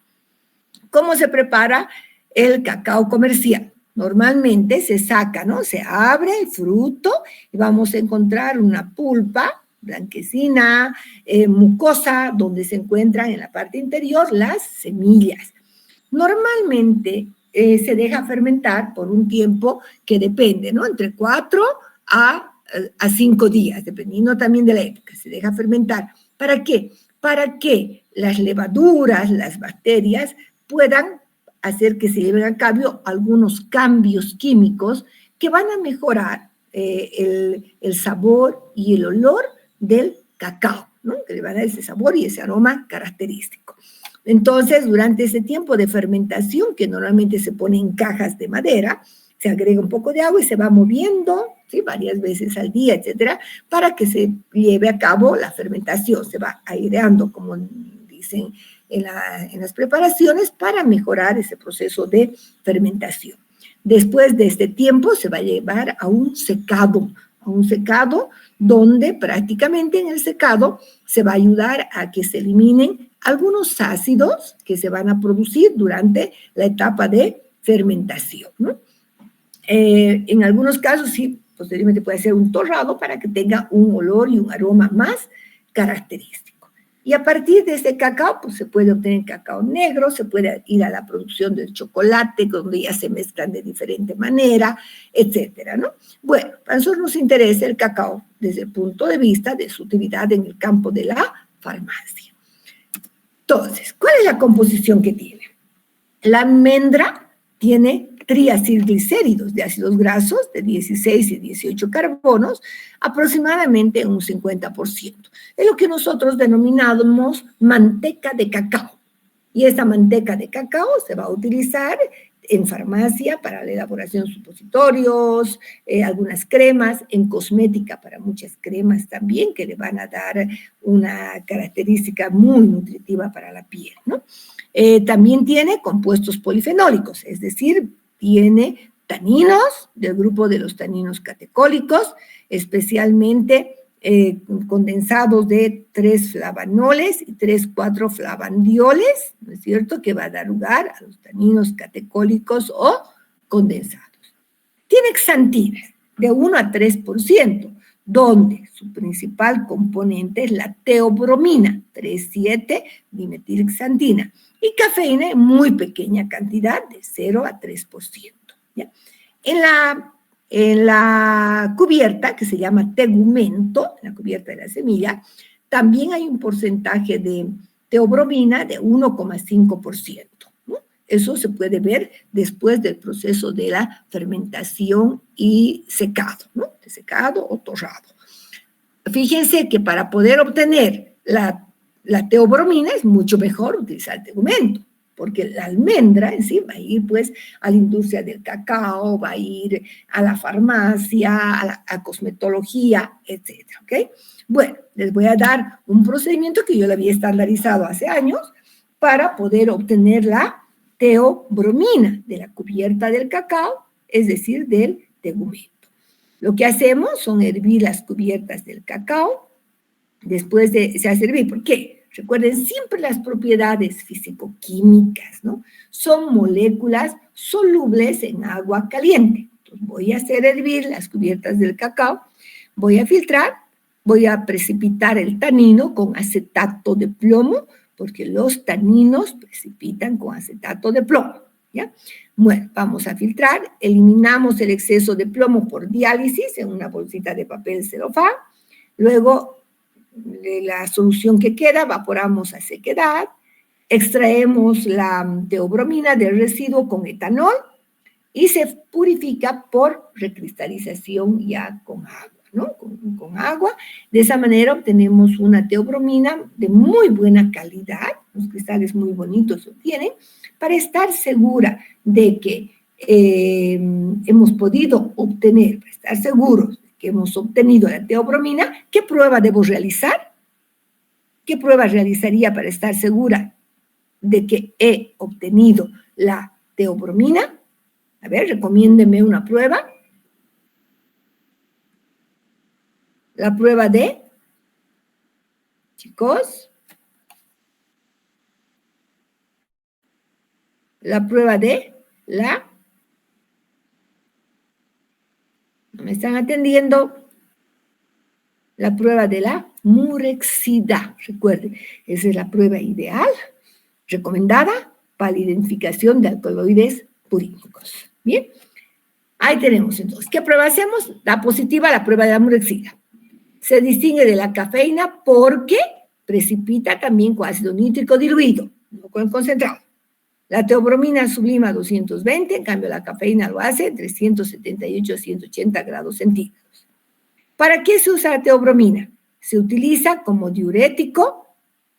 ¿Cómo se prepara el cacao comercial? Normalmente se saca, ¿no? Se abre el fruto y vamos a encontrar una pulpa blanquecina, mucosa, donde se encuentran en la parte interior las semillas. Normalmente se deja fermentar por un tiempo que depende, ¿no? Entre 4 a 5 días, dependiendo también de la época, se deja fermentar. ¿Para qué? Para que las levaduras, las bacterias, puedan hacer que se lleven a cabo algunos cambios químicos que van a mejorar el sabor y el olor del cacao, ¿no? Que le van a dar ese sabor y ese aroma característico. Entonces, durante ese tiempo de fermentación, que normalmente se pone en cajas de madera, se agrega un poco de agua y se va moviendo, ¿sí?, varias veces al día, etcétera, para que se lleve a cabo la fermentación. Se va aireando, como dicen en las preparaciones, para mejorar ese proceso de fermentación. Después de este tiempo se va a llevar a un secado donde prácticamente en el secado se va a ayudar a que se eliminen algunos ácidos que se van a producir durante la etapa de fermentación, ¿no? En algunos casos, sí, posteriormente puede ser un torrado para que tenga un olor y un aroma más característico. Y a partir de este cacao, pues se puede obtener cacao negro, se puede ir a la producción del chocolate, donde ya se mezclan de diferente manera, etcétera, ¿no? Bueno, a nosotros nos interesa el cacao desde el punto de vista de su utilidad en el campo de la farmacia. Entonces, ¿cuál es la composición que tiene? La almendra tiene triacilglicéridos de ácidos grasos de 16 y 18 carbonos, aproximadamente un 50%. Es lo que nosotros denominamos manteca de cacao. Y esta manteca de cacao se va a utilizar en farmacia para la elaboración de supositorios, algunas cremas, en cosmética para muchas cremas también, que le van a dar una característica muy nutritiva para la piel, ¿no? También tiene compuestos polifenólicos, es decir, tiene taninos del grupo de los taninos catecólicos, especialmente condensados de 3 flavanoles y 3,4 flavandioles, ¿no es cierto?, que va a dar lugar a los taninos catecólicos o condensados. Tiene xantinas de 1 a 3%, donde su principal componente es la teobromina, 3,7-dimetilxantina, y cafeína en muy pequeña cantidad, de 0 a 3%. ¿Ya? En la cubierta, que se llama tegumento, en la cubierta de la semilla, también hay un porcentaje de teobromina de 1,5%. ¿no? Eso se puede ver después del proceso de la fermentación y secado, ¿no? De secado o torrado. Fíjense que para poder obtener la teobromina es mucho mejor utilizar el tegumento, porque la almendra en sí va a ir pues a la industria del cacao, va a ir a la farmacia, a la cosmetología, etcétera, ¿ok? Bueno, les voy a dar un procedimiento que yo lo había estandarizado hace años para poder obtener la teobromina de la cubierta del cacao, es decir, del tegumento. Lo que hacemos son hervir las cubiertas del cacao, después se hace hervir, ¿por qué? Recuerden siempre las propiedades físico-químicas, ¿no? Son moléculas solubles en agua caliente. Entonces voy a hacer hervir las cubiertas del cacao, voy a filtrar, voy a precipitar el tanino con acetato de plomo, porque los taninos precipitan con acetato de plomo, ¿ya? Bueno, vamos a filtrar, eliminamos el exceso de plomo por diálisis en una bolsita de papel celofán, luego la solución que queda, evaporamos a sequedad, extraemos la teobromina del residuo con etanol, y se purifica por recristalización ya con agua, ¿no? Con agua. De esa manera obtenemos una teobromina de muy buena calidad, los cristales muy bonitos lo tienen, para estar segura de que hemos podido obtener, para estar seguros de que hemos obtenido la teobromina. ¿Qué prueba debo realizar? ¿Qué prueba realizaría para estar segura de que he obtenido la teobromina? A ver, recomiéndeme una prueba. La prueba de, chicos, la prueba de la, no me están atendiendo, la prueba de la murexida. Recuerden, esa es la prueba ideal, recomendada para la identificación de alcaloides purínicos. Bien, ahí tenemos entonces. ¿Qué prueba hacemos? La positiva, la prueba de la murexida. Se distingue de la cafeína porque precipita también con ácido nítrico diluido, no con el concentrado. La teobromina sublima a 220, en cambio la cafeína lo hace entre 178 a 180 grados centígrados. ¿Para qué se usa la teobromina? Se utiliza como diurético,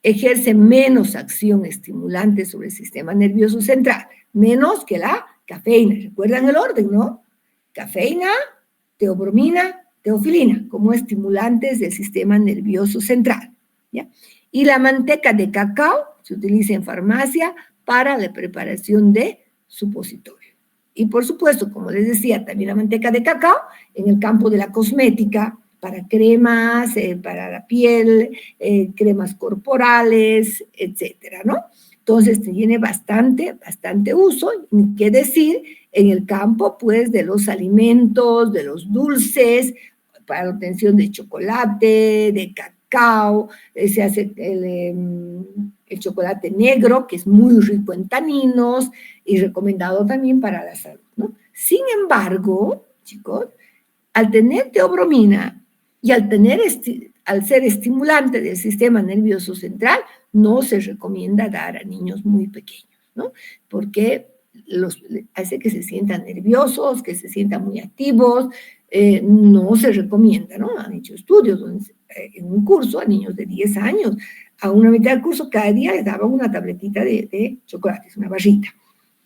ejerce menos acción estimulante sobre el sistema nervioso central, menos que la cafeína. ¿Recuerdan el orden, no? Cafeína, teobromina, teofilina, como estimulantes del sistema nervioso central, ¿ya? Y la manteca de cacao se utiliza en farmacia para la preparación de supositorio. Y por supuesto, como les decía, también la manteca de cacao en el campo de la cosmética, para cremas, para la piel, cremas corporales, etcétera, ¿no? Entonces, tiene bastante uso, ni qué decir, en el campo, pues, de los alimentos, de los dulces, para la obtención de chocolate, de cacao, se hace el chocolate negro, que es muy rico en taninos, y recomendado también para la salud, ¿no? Sin embargo, chicos, al tener teobromina y al ser estimulante del sistema nervioso central, no se recomienda dar a niños muy pequeños, ¿no? Porque hace que se sientan nerviosos, que se sientan muy activos, no se recomienda, ¿no? Han hecho estudios en un curso a niños de 10 años, a una mitad del curso cada día les daban una tabletita de chocolates, una barrita,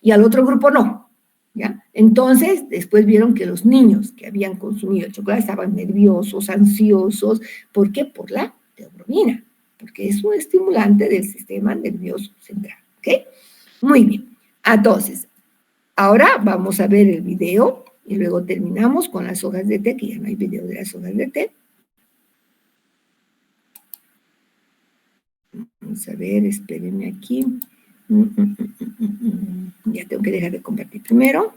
y al otro grupo no, ¿ya? Entonces, después vieron que los niños que habían consumido el chocolate estaban nerviosos, ansiosos. ¿Por qué? Por la teobromina, porque es un estimulante del sistema nervioso central, ¿ok? Muy bien. Entonces, ahora vamos a ver el video y luego terminamos con las hojas de té, que ya no hay video de las hojas de té. Vamos a ver, espérenme aquí. Ya tengo que dejar de compartir primero.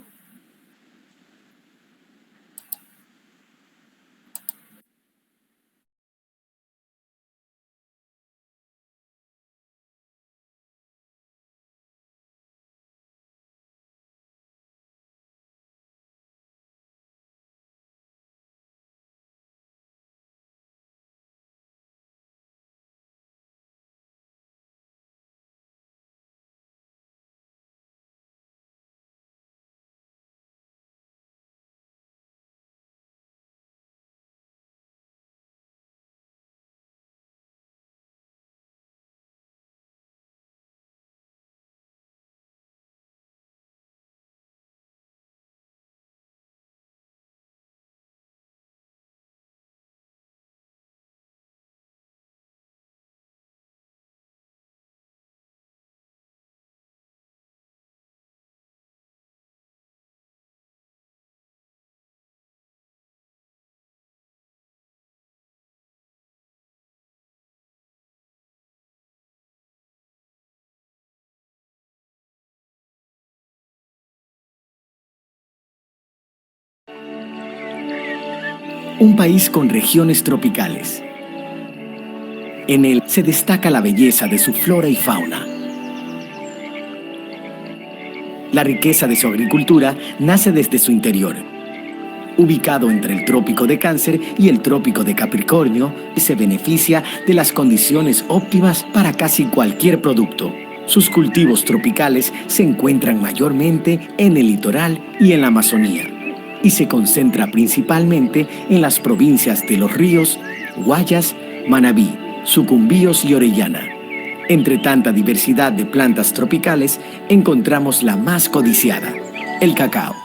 Un país con regiones tropicales. En él se destaca la belleza de su flora y fauna. La riqueza de su agricultura nace desde su interior. Ubicado entre el trópico de Cáncer y el trópico de Capricornio, se beneficia de las condiciones óptimas para casi cualquier producto. Sus cultivos tropicales se encuentran mayormente en el litoral y en la Amazonía, y se concentra principalmente en las provincias de Los Ríos, Guayas, Manabí, Sucumbíos y Orellana. Entre tanta diversidad de plantas tropicales, encontramos la más codiciada, el cacao.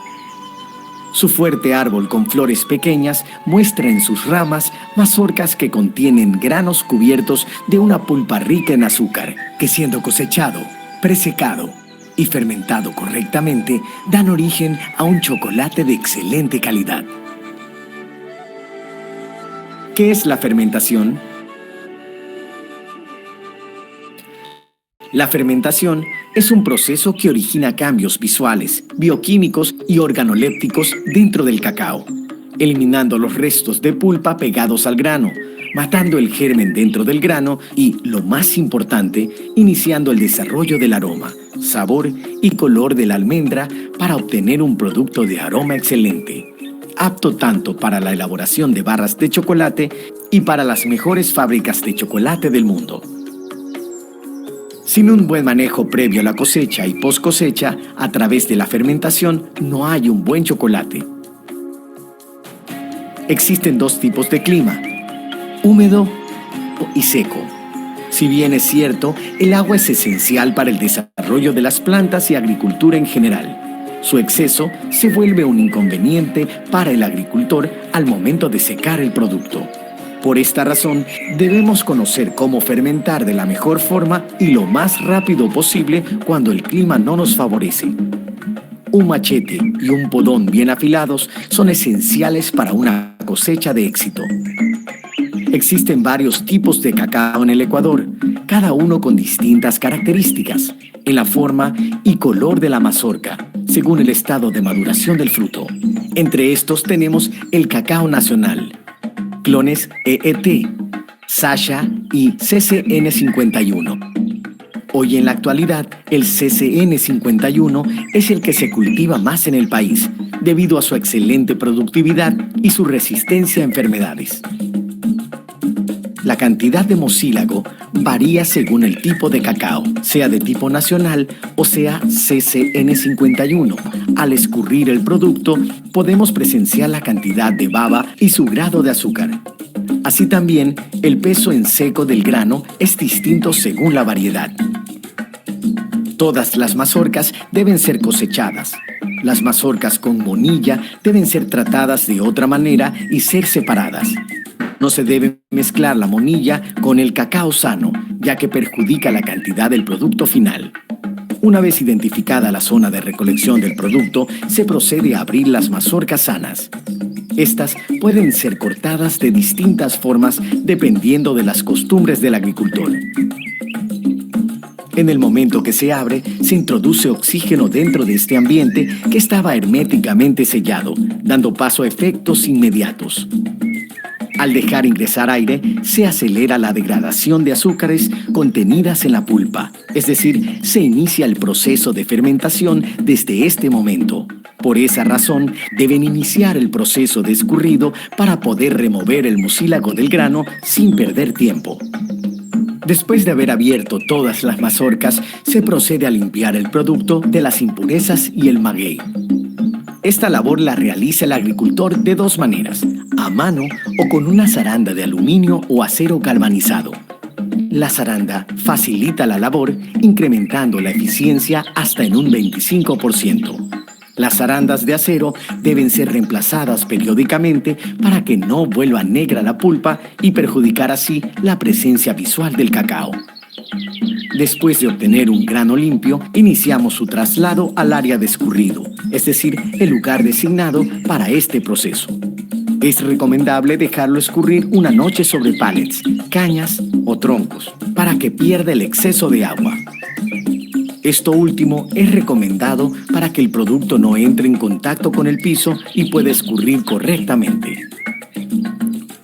Su fuerte árbol con flores pequeñas muestra en sus ramas mazorcas que contienen granos cubiertos de una pulpa rica en azúcar, que siendo cosechado, presecado y fermentado correctamente, dan origen a un chocolate de excelente calidad. ¿Qué es la fermentación? La fermentación es un proceso que origina cambios visuales, bioquímicos y organolépticos dentro del cacao, eliminando los restos de pulpa pegados al grano, matando el germen dentro del grano y, lo más importante, iniciando el desarrollo del aroma, sabor y color de la almendra para obtener un producto de aroma excelente, apto tanto para la elaboración de barras de chocolate y para las mejores fábricas de chocolate del mundo. Sin un buen manejo previo a la cosecha y post cosecha, a través de la fermentación, no hay un buen chocolate. Existen dos tipos de clima, húmedo y seco. Si bien es cierto, el agua es esencial para el desarrollo de las plantas y agricultura en general. Su exceso se vuelve un inconveniente para el agricultor al momento de secar el producto. Por esta razón, debemos conocer cómo fermentar de la mejor forma y lo más rápido posible cuando el clima no nos favorece. Un machete y un podón bien afilados son esenciales para una cosecha de éxito. Existen varios tipos de cacao en el Ecuador, cada uno con distintas características en la forma y color de la mazorca, según el estado de maduración del fruto. Entre estos tenemos el cacao nacional, clones EET, Sasha y CCN51. Hoy en la actualidad, el CCN51 es el que se cultiva más en el país, debido a su excelente productividad y su resistencia a enfermedades. La cantidad de mucílago varía según el tipo de cacao, sea de tipo nacional o sea CCN51. Al escurrir el producto, podemos presenciar la cantidad de baba y su grado de azúcar. Así también, el peso en seco del grano es distinto según la variedad. Todas las mazorcas deben ser cosechadas. Las mazorcas con monilla deben ser tratadas de otra manera y ser separadas. No se debe mezclar la monilla con el cacao sano, ya que perjudica la cantidad del producto final. Una vez identificada la zona de recolección del producto, se procede a abrir las mazorcas sanas. Estas pueden ser cortadas de distintas formas dependiendo de las costumbres del agricultor. En el momento que se abre, se introduce oxígeno dentro de este ambiente que estaba herméticamente sellado, dando paso a efectos inmediatos. Al dejar ingresar aire, se acelera la degradación de azúcares contenidas en la pulpa, es decir, se inicia el proceso de fermentación desde este momento. Por esa razón, deben iniciar el proceso de escurrido para poder remover el mucílago del grano sin perder tiempo. Después de haber abierto todas las mazorcas, se procede a limpiar el producto de las impurezas y el maguey. Esta labor la realiza el agricultor de dos maneras, a mano o con una zaranda de aluminio o acero galvanizado. La zaranda facilita la labor, incrementando la eficiencia hasta en un 25%. Las zarandas de acero deben ser reemplazadas periódicamente para que no vuelva negra la pulpa y perjudicar así la presencia visual del cacao. Después de obtener un grano limpio, iniciamos su traslado al área de escurrido, es decir, el lugar designado para este proceso. Es recomendable dejarlo escurrir una noche sobre pallets, cañas o troncos, para que pierda el exceso de agua. Esto último es recomendado para que el producto no entre en contacto con el piso y pueda escurrir correctamente.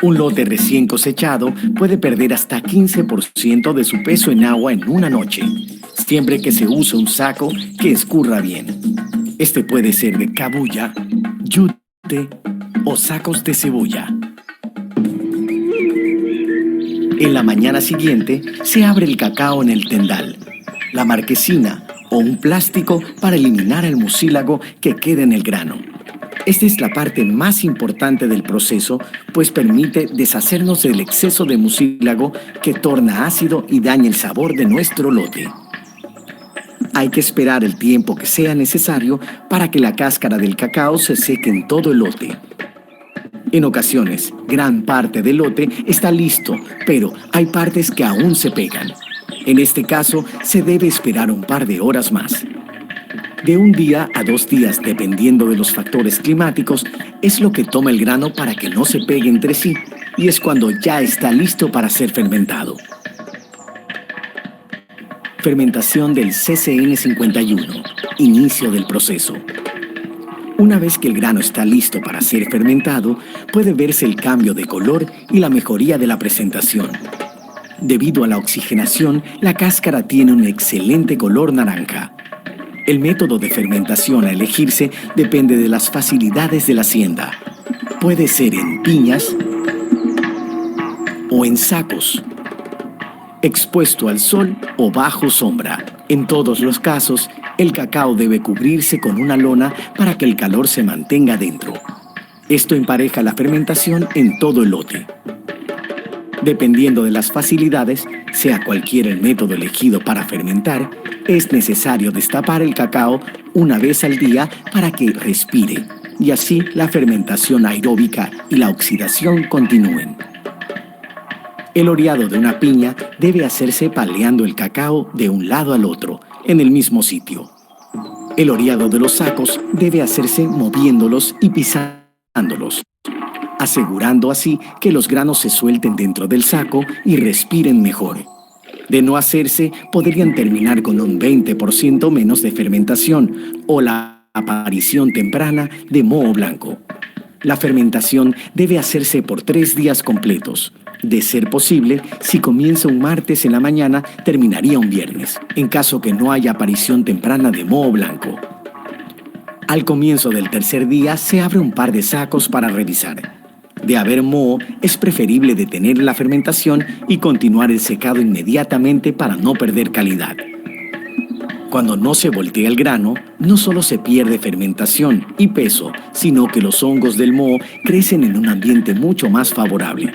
Un lote recién cosechado puede perder hasta 15% de su peso en agua en una noche, siempre que se use un saco que escurra bien. Este puede ser de cabuya, yute o sacos de cebolla. En la mañana siguiente se abre el cacao en el tendal. la marquesina o un plástico para eliminar el mucílago que queda en el grano. Esta es la parte más importante del proceso, pues permite deshacernos del exceso de mucílago que torna ácido y daña el sabor de nuestro lote. Hay que esperar el tiempo que sea necesario para que la cáscara del cacao se seque en todo el lote. En ocasiones, gran parte del lote está listo, pero hay partes que aún se pegan. En este caso, se debe esperar un par de horas más. De 1 día a 2 días, dependiendo de los factores climáticos, es lo que toma el grano para que no se pegue entre sí, y es cuando ya está listo para ser fermentado. Fermentación del CCN51. Inicio del proceso. Una vez que el grano está listo para ser fermentado, puede verse el cambio de color y la mejoría de la presentación. Debido a la oxigenación, la cáscara tiene un excelente color naranja. El método de fermentación a elegirse depende de las facilidades de la hacienda. Puede ser en piñas o en sacos, expuesto al sol o bajo sombra. En todos los casos, el cacao debe cubrirse con una lona para que el calor se mantenga dentro. Esto empareja la fermentación en todo el lote. Dependiendo de las facilidades, sea cualquiera el método elegido para fermentar, es necesario destapar el cacao una vez al día para que respire, y así la fermentación aeróbica y la oxidación continúen. El oreado de una piña debe hacerse paleando el cacao de un lado al otro, en el mismo sitio. El oreado de los sacos debe hacerse moviéndolos y pisándolos, asegurando así que los granos se suelten dentro del saco y respiren mejor. De no hacerse, podrían terminar con un 20% menos de fermentación o la aparición temprana de moho blanco. La fermentación debe hacerse por 3 días completos. De ser posible, si comienza un martes en la mañana, terminaría un viernes, en caso que no haya aparición temprana de moho blanco. Al comienzo del tercer día, se abre un par de sacos para revisar. De haber moho, es preferible detener la fermentación y continuar el secado inmediatamente para no perder calidad. Cuando no se voltea el grano, no solo se pierde fermentación y peso, sino que los hongos del moho crecen en un ambiente mucho más favorable.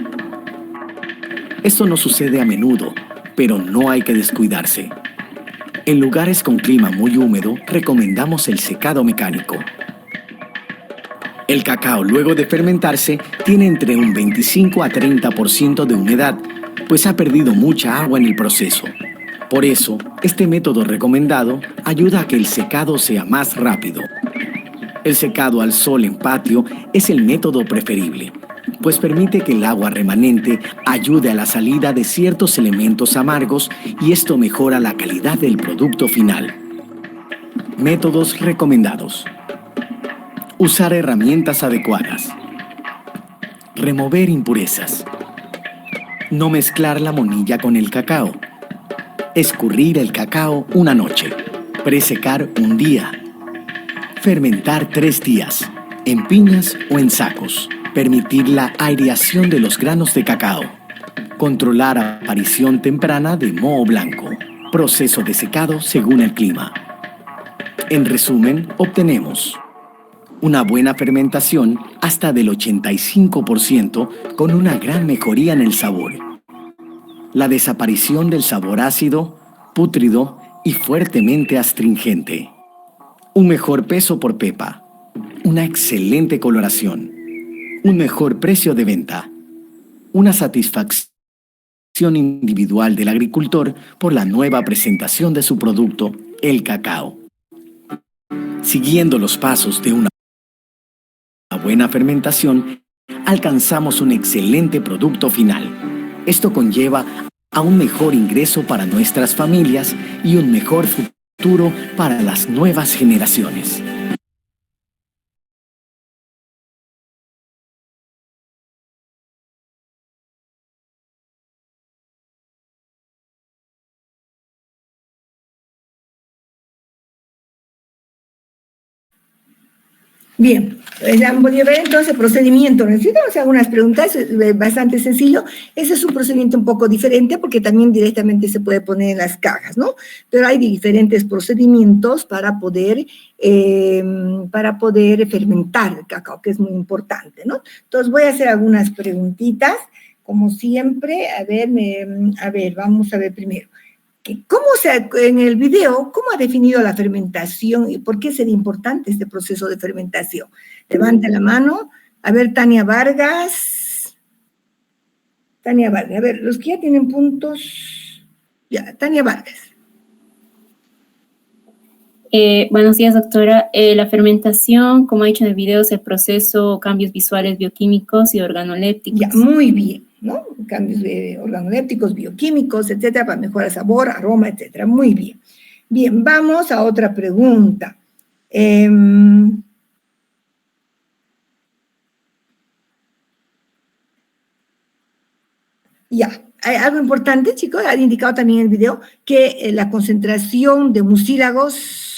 Esto no sucede a menudo, pero no hay que descuidarse. En lugares con clima muy húmedo, recomendamos el secado mecánico. El cacao, luego de fermentarse, tiene entre un 25 a 30% de humedad, pues ha perdido mucha agua en el proceso. Por eso, este método recomendado ayuda a que el secado sea más rápido. El secado al sol en patio es el método preferible, pues permite que el agua remanente ayude a la salida de ciertos elementos amargos y esto mejora la calidad del producto final. Métodos recomendados. Usar herramientas adecuadas. Remover impurezas. No mezclar la monilla con el cacao. Escurrir el cacao una noche. Presecar un día. Fermentar 3 días, en piñas o en sacos. Permitir la aireación de los granos de cacao. Controlar aparición temprana de moho blanco. Proceso de secado según el clima. En resumen, obtenemos una buena fermentación hasta del 85% con una gran mejoría en el sabor. La desaparición del sabor ácido, pútrido y fuertemente astringente. Un mejor peso por pepa. Una excelente coloración. Un mejor precio de venta. Una satisfacción individual del agricultor por la nueva presentación de su producto, el cacao. Siguiendo los pasos de una buena fermentación, alcanzamos un excelente producto final. Esto conlleva a un mejor ingreso para nuestras familias y un mejor futuro para las nuevas generaciones. Bien, ya han podido ver entonces el procedimiento. Necesitamos algunas preguntas, es bastante sencillo. Ese es un procedimiento un poco diferente porque también directamente se puede poner en las cajas, ¿no? Pero hay diferentes procedimientos para poder fermentar el cacao, que es muy importante, ¿no? Entonces voy a hacer algunas preguntitas, como siempre. A ver, vamos a ver primero. En el video, ¿cómo ha definido la fermentación y por qué sería importante este proceso de fermentación? Levante la mano. A ver, Tania Vargas. A ver, los que ya tienen puntos. Ya, Tania Vargas. Buenos días, doctora. La fermentación, como ha dicho en el video, es el proceso, cambios visuales bioquímicos y organolépticos. Ya, muy bien, ¿no? Cambios organolépticos, bioquímicos, etcétera, para mejorar sabor, aroma, etcétera. Muy bien. Bien, vamos a otra pregunta. Ya, hay algo importante, chicos, han indicado también en el video que la concentración de mucílagos,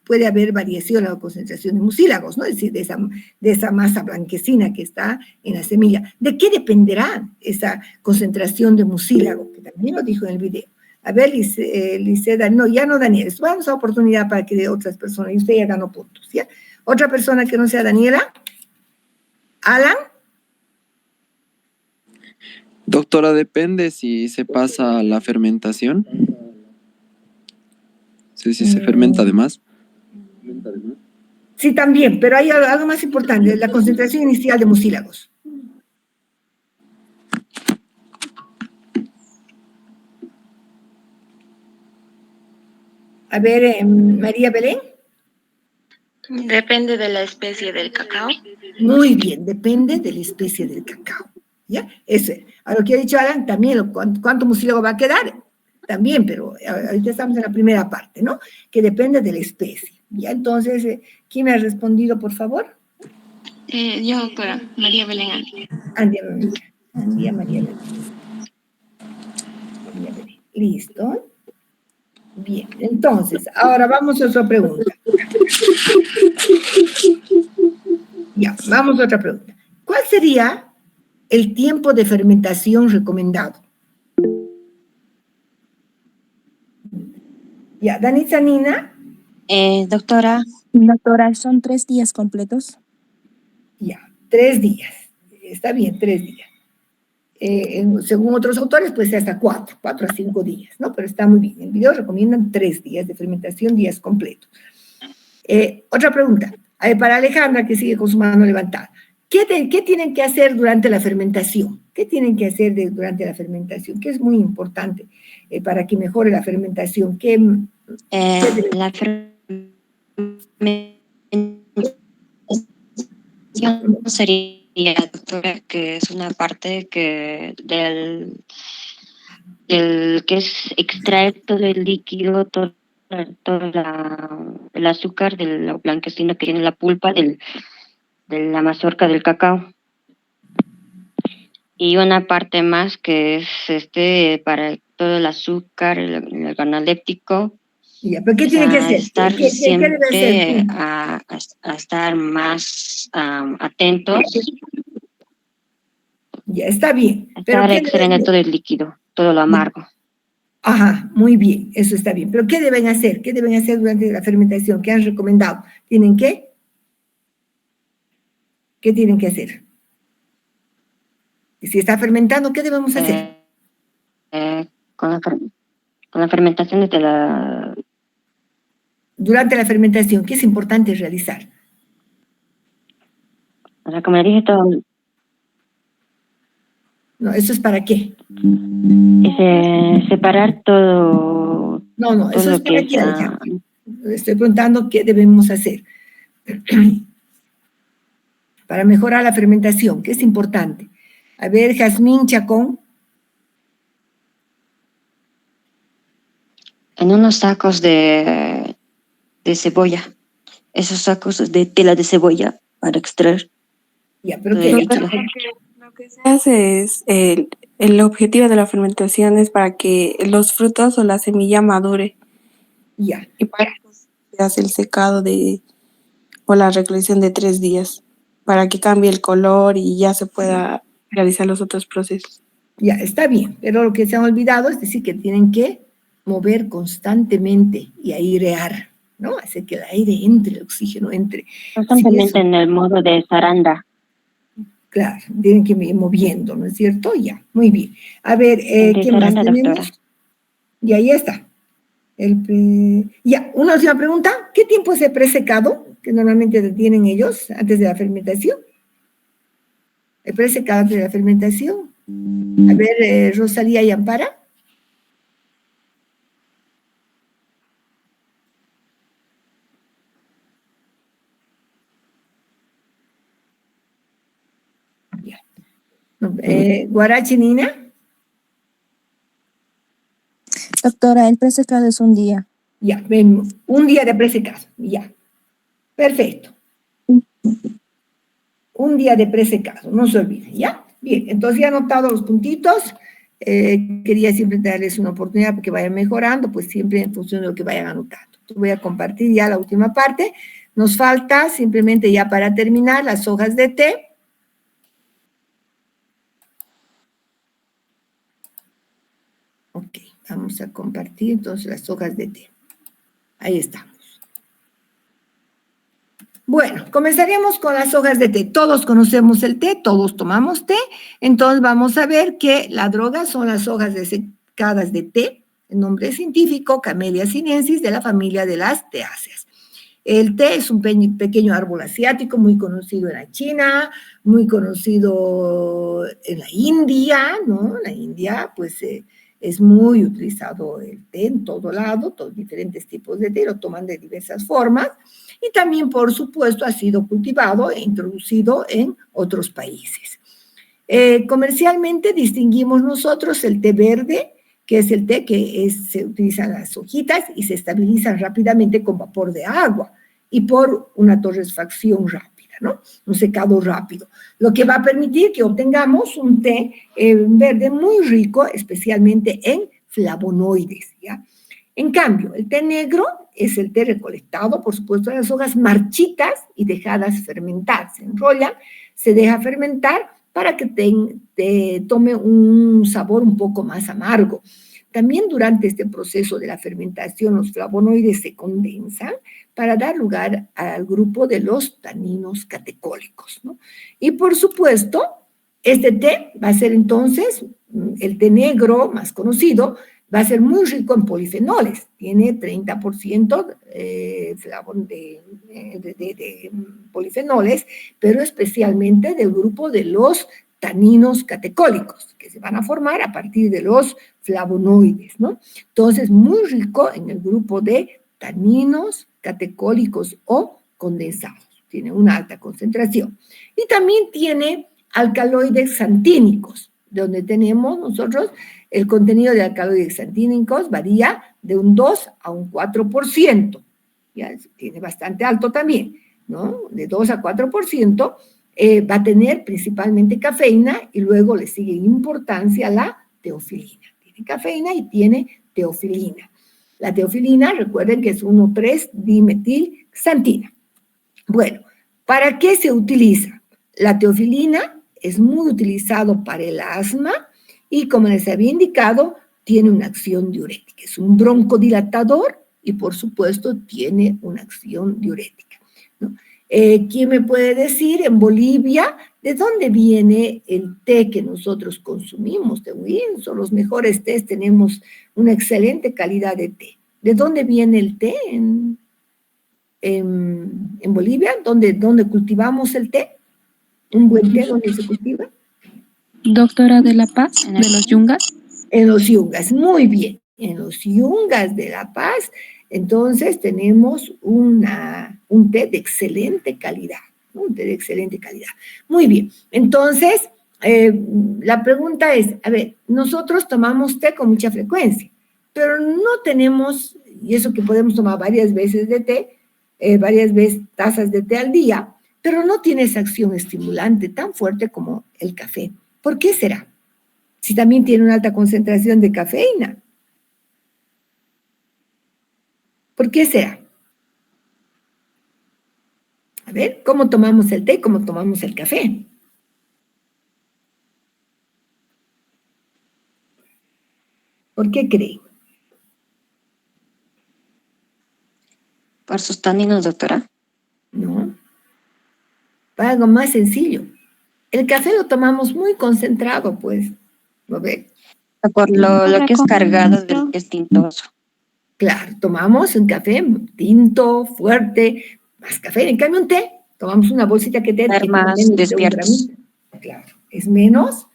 puede haber variación en la concentración de mucílagos, ¿no? Es decir, de esa masa blanquecina que está en la semilla. ¿De qué dependerá esa concentración de mucílago? Que también lo dijo en el video. A ver, Liceda, no, ya no, Daniel. Vamos a oportunidad para que de otras personas, y usted ya ganó puntos, ¿ya? Otra persona que no sea Daniela. Alan. Doctora, depende si se pasa a la fermentación. Sí, si se fermenta además. Sí, también, pero hay algo más importante, la concentración inicial de mucílagos. A ver, María Belén. Depende de la especie del cacao. Muy bien, depende de la especie del cacao. ¿Ya? A lo que ha dicho Alan, también, ¿cuánto mucílago va a quedar? También, pero ahorita estamos en la primera parte, ¿no? Que depende de la especie. ¿Ya? Entonces, ¿quién me ha respondido, por favor? Yo, doctora, María Belén. María Belén. ¿Listo? Bien, entonces, ahora vamos a otra pregunta. Ya, vamos a otra pregunta. ¿Cuál sería el tiempo de fermentación recomendado? Ya, Danitza Nina. Doctora. Doctora, ¿son 3 días completos? Ya, 3 días. Está bien, 3 días. Según otros autores, puede ser hasta 4 a 5 días, ¿no? Pero está muy bien. En el video recomiendan 3 días de fermentación, días completos. Otra pregunta. A ver, para Alejandra, que sigue con su mano levantada. ¿Qué tienen que hacer durante la fermentación? ¿Qué tienen que hacer durante la fermentación? Que es muy importante para que mejore la fermentación. La fermentación sería, doctora, que es una parte del que es extraer todo el líquido, todo el azúcar de lo blanquecino que tiene la pulpa de la mazorca del cacao. Y una parte más que es para todo el azúcar, el organoléptico. Ya, ¿pero qué tiene que hacer? Estar ¿Qué siempre debe hacer? a estar más atentos. Ya, está bien. Estar extrayendo todo el líquido, todo lo amargo. Ajá, muy bien, eso está bien. ¿Pero qué deben hacer? ¿Qué deben hacer durante la fermentación? ¿Qué han recomendado? ¿Tienen qué? ¿Qué tienen que hacer? Si está fermentando, ¿qué debemos hacer? Con la fermentación durante la fermentación, ¿qué es importante realizar? O sea, como le dije, todo. No, ¿eso es para qué? Separar todo. No, eso es para qué. Estoy preguntando qué debemos hacer para mejorar la fermentación, que es importante. A ver, Jazmín Chacón. En unos sacos de cebolla, esos sacos de tela de cebolla para extraer. Ya, pero ¿qué? Lo que se hace es, el objetivo de la fermentación es para que los frutos o la semilla madure. Ya. Y para eso se hace el secado de por la recolección de 3 días, para que cambie el color y ya se pueda realizar los otros procesos. Ya, está bien, pero lo que se han olvidado es decir que tienen que mover constantemente y airear, ¿no? Hacer que el aire entre, el oxígeno entre. Constantemente en el modo de zaranda. Claro, tienen que ir moviendo, ¿no es cierto? Ya, muy bien. A ver, ¿qué más zaranda, tenemos? doctora. Y ahí está. Ya, una última pregunta. ¿Qué tiempo es el presecado que normalmente tienen ellos antes de la fermentación? El presecado antes de la fermentación. A ver, Rosalía y Ampara. Ya. Guarachi, Nina. Doctora, el presecado es un día. Ya, ven, un día de presecado. Ya. Perfecto. Un día de presecado, no se olviden, ¿ya? Bien, entonces ya he anotado los puntitos. Quería siempre darles una oportunidad para que vayan mejorando, pues siempre en función de lo que vayan anotando. Voy a compartir ya la última parte. Nos falta simplemente ya para terminar las hojas de té. Ok, vamos a compartir entonces las hojas de té. Ahí estamos. Bueno, comenzaríamos con las hojas de té. Todos conocemos el té, todos tomamos té. Entonces vamos a ver que la droga son las hojas desecadas de té, el nombre científico, Camellia sinensis, de la familia de las teáceas. El té es un pequeño árbol asiático muy conocido en la China, muy conocido en la India, ¿no? En la India, pues, es muy utilizado el té en todo lado, todos diferentes tipos de té, lo toman de diversas formas. Y también, por supuesto, ha sido cultivado e introducido en otros países. Comercialmente distinguimos nosotros el té verde, que es el té que se utilizan las hojitas y se estabilizan rápidamente con vapor de agua y por una torrefacción rápida, ¿no? Un secado rápido, lo que va a permitir que obtengamos un té verde muy rico, especialmente en flavonoides, ¿ya? En cambio, el té negro es el té recolectado, por supuesto, de las hojas marchitas y dejadas fermentar. Se enrollan, se deja fermentar para que tome un sabor un poco más amargo. También durante este proceso de la fermentación, los flavonoides se condensan para dar lugar al grupo de los taninos catecólicos, ¿no? Y, por supuesto, este té va a ser entonces, el té negro más conocido, va a ser muy rico en polifenoles, tiene 30% de polifenoles, pero especialmente del grupo de los taninos catecólicos, que se van a formar a partir de los flavonoides, ¿no? Entonces, muy rico en el grupo de taninos catecólicos o condensados, tiene una alta concentración. Y también tiene alcaloides xantínicos, donde tenemos nosotros el contenido de alcaloides xantínicos varía de un 2 a un 4%, ya tiene bastante alto también, ¿no? De 2 a 4%, va a tener principalmente cafeína y luego le sigue en importancia la teofilina. Tiene cafeína y tiene teofilina. La teofilina, recuerden que es 1,3-dimetilxantina. Bueno, ¿para qué se utiliza? La teofilina es muy utilizado para el asma y, como les había indicado, tiene una acción diurética. Es un broncodilatador y, por supuesto, tiene una acción diurética, ¿no? ¿Quién me puede decir en Bolivia de dónde viene el té que nosotros consumimos? De Win, son los mejores tés, tenemos una excelente calidad de té. ¿De dónde viene el té en Bolivia? ¿Dónde cultivamos el té? ¿Un buen té dónde se cultiva? Doctora de La Paz, de los Yungas. En los Yungas, muy bien. En los Yungas de La Paz, entonces tenemos un té de excelente calidad, ¿no? Un té de excelente calidad. Muy bien, entonces la pregunta es, a ver, nosotros tomamos té con mucha frecuencia, pero no tenemos, y eso que podemos tomar varias veces de té, varias veces tazas de té al día, pero no tiene esa acción estimulante tan fuerte como el café. ¿Por qué será? Si también tiene una alta concentración de cafeína. ¿Por qué será? A ver, ¿cómo tomamos el té? ¿Cómo tomamos el café? ¿Por qué creen? Por sus taninos, doctora. No. Para algo más sencillo. El café lo tomamos muy concentrado, pues. ¿Lo ve? Por lo que es cargado, del que es tintoso. Claro, tomamos un café tinto, fuerte, más café. En cambio, un té, tomamos una bolsita que té. Estar más menos de un despiertos. gramito. Claro, es menos,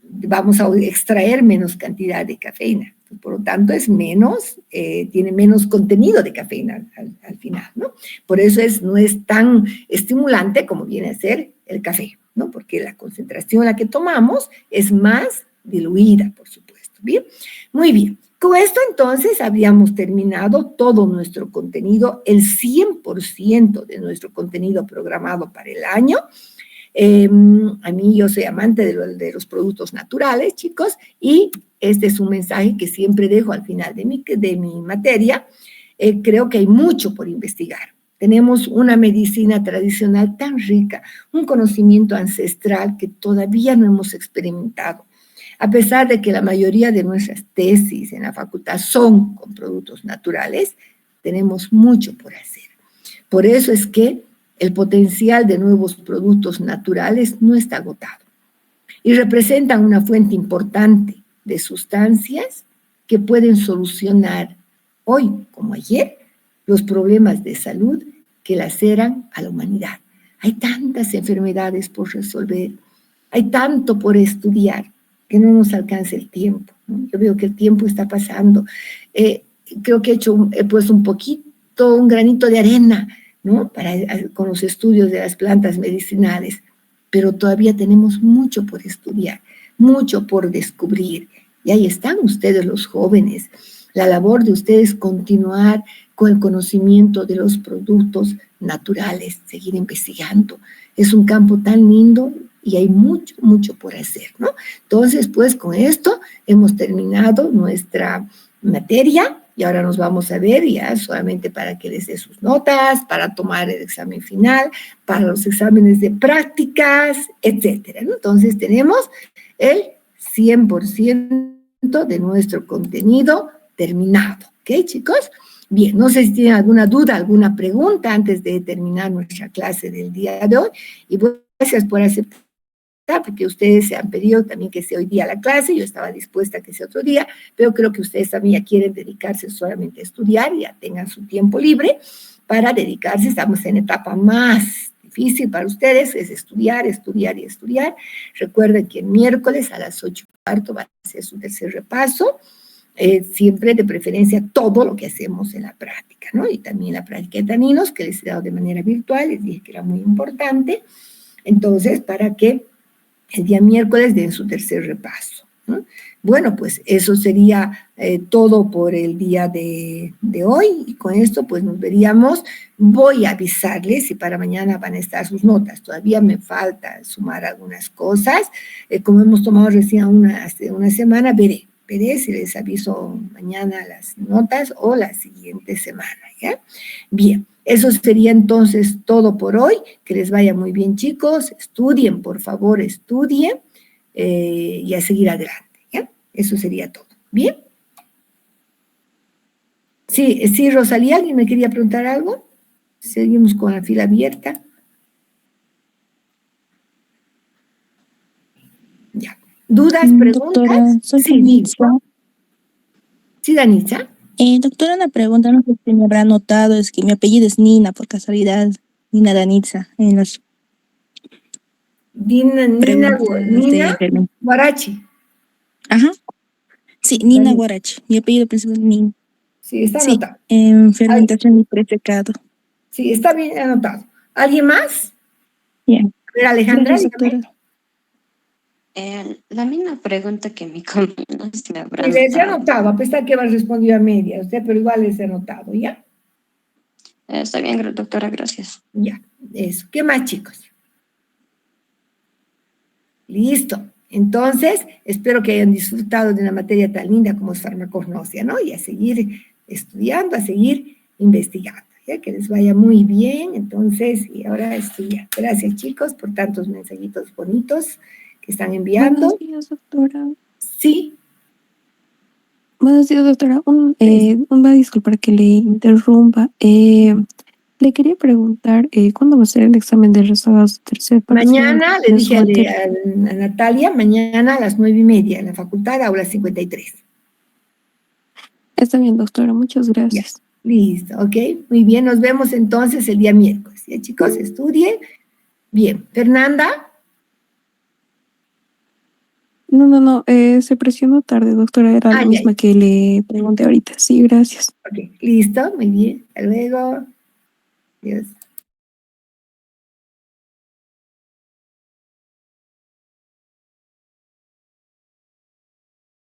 vamos a extraer menos cantidad de cafeína. Por lo tanto, es menos, tiene menos contenido de cafeína al final, ¿no? Por eso no es tan estimulante como viene a ser el café, ¿no? Porque la concentración a la que tomamos es más diluida, por supuesto. ¿Bien? Muy bien. Con esto, entonces, habíamos terminado todo nuestro contenido, el 100% de nuestro contenido programado para el año. A mí, yo soy amante de los productos naturales, chicos, y este es un mensaje que siempre dejo al final de mi materia. Creo que hay mucho por investigar. Tenemos una medicina tradicional tan rica, un conocimiento ancestral que todavía no hemos experimentado. A pesar de que la mayoría de nuestras tesis en la facultad son con productos naturales, tenemos mucho por hacer. Por eso es que el potencial de nuevos productos naturales no está agotado y representan una fuente importante de sustancias que pueden solucionar hoy como ayer los problemas de salud que laceran a la humanidad. Hay tantas enfermedades por resolver, hay tanto por estudiar que no nos alcanza el tiempo, ¿no? Yo veo que el tiempo está pasando. Creo que he puesto un granito de arena, ¿no? Con los estudios de las plantas medicinales, pero todavía tenemos mucho por estudiar, mucho por descubrir. Y ahí están ustedes los jóvenes. La labor de ustedes es continuar con el conocimiento de los productos naturales, seguir investigando. Es un campo tan lindo y hay mucho, mucho por hacer, ¿no? Entonces, pues con esto hemos terminado nuestra materia y ahora nos vamos a ver ya solamente para que les dé sus notas, para tomar el examen final, para los exámenes de prácticas, etcétera, ¿no? Entonces tenemos el 100% de nuestro contenido terminado, ¿ok, chicos? Bien, no sé si tienen alguna duda, alguna pregunta antes de terminar nuestra clase del día de hoy y gracias por aceptar, porque ustedes se han pedido también que sea hoy día la clase, yo estaba dispuesta a que sea otro día, pero creo que ustedes también ya quieren dedicarse solamente a estudiar, ya tengan su tiempo libre para dedicarse, estamos en etapa más difícil para ustedes, es estudiar, estudiar y estudiar. Recuerden que el miércoles a las 8:15 va a ser su tercer repaso, siempre de preferencia todo lo que hacemos en la práctica, ¿no? Y también la práctica de taninos, que les he dado de manera virtual, les dije que era muy importante, entonces, para que el día miércoles den su tercer repaso, ¿no? Bueno, pues eso sería todo por el día de hoy, y con esto pues nos veríamos. Voy a avisarles si para mañana van a estar sus notas, todavía me falta sumar algunas cosas, como hemos tomado recién hace una semana, veré si les aviso mañana las notas o la siguiente semana, ¿ya? Bien. Eso sería entonces todo por hoy. Que les vaya muy bien, chicos. Estudien, por favor, estudien y a seguir adelante, ¿ya? Eso sería todo. ¿Bien? Sí, Rosalía, ¿alguien me quería preguntar algo? Seguimos con la fila abierta. Ya. ¿Dudas, preguntas? Doctora, soy Sí, Danitza. Sí, Danitza. Doctora, una pregunta, no sé si me habrá notado, es que mi apellido es Nina, por casualidad, Nina Danitza, en las Nina Guarachi. Ajá, sí, Nina Guarachi, mi apellido principal es Nina. Sí, está anotado. En fermentación y presecado. Sí, está bien anotado. ¿Alguien más? Bien. A ver, Alejandra, Gracias, doctora. La misma pregunta que mi compañero, no sé si me habrá les he notado. anotado, a pesar que me respondido a media, usted, pero igual les he anotado, ¿ya? Está bien, doctora, gracias. Ya, eso. ¿Qué más, chicos? Listo. Entonces, espero que hayan disfrutado de una materia tan linda como es farmacognosia, ¿no? Y a seguir estudiando, a seguir investigando. Ya que les vaya muy bien. Entonces, y ahora estudiar. Gracias, chicos, por tantos mensajitos bonitos que están enviando. Buenos días, doctora. Sí. Buenos días, doctora. Va a disculpar que le interrumpa. Le quería preguntar, ¿cuándo va a ser el examen de rezagados de tercer parcial? Mañana, le de su dije materia? a Natalia, mañana a las 9:30 en la facultad, aula 53. Está bien, doctora. Muchas gracias. Listo, ok. Muy bien, nos vemos entonces el día miércoles. Ya, chicos, estudien. Bien. Fernanda. No, se presionó tarde, doctora. Era la misma que le pregunté ahorita. Sí, gracias. Ok, listo, muy bien. Hasta luego. Adiós.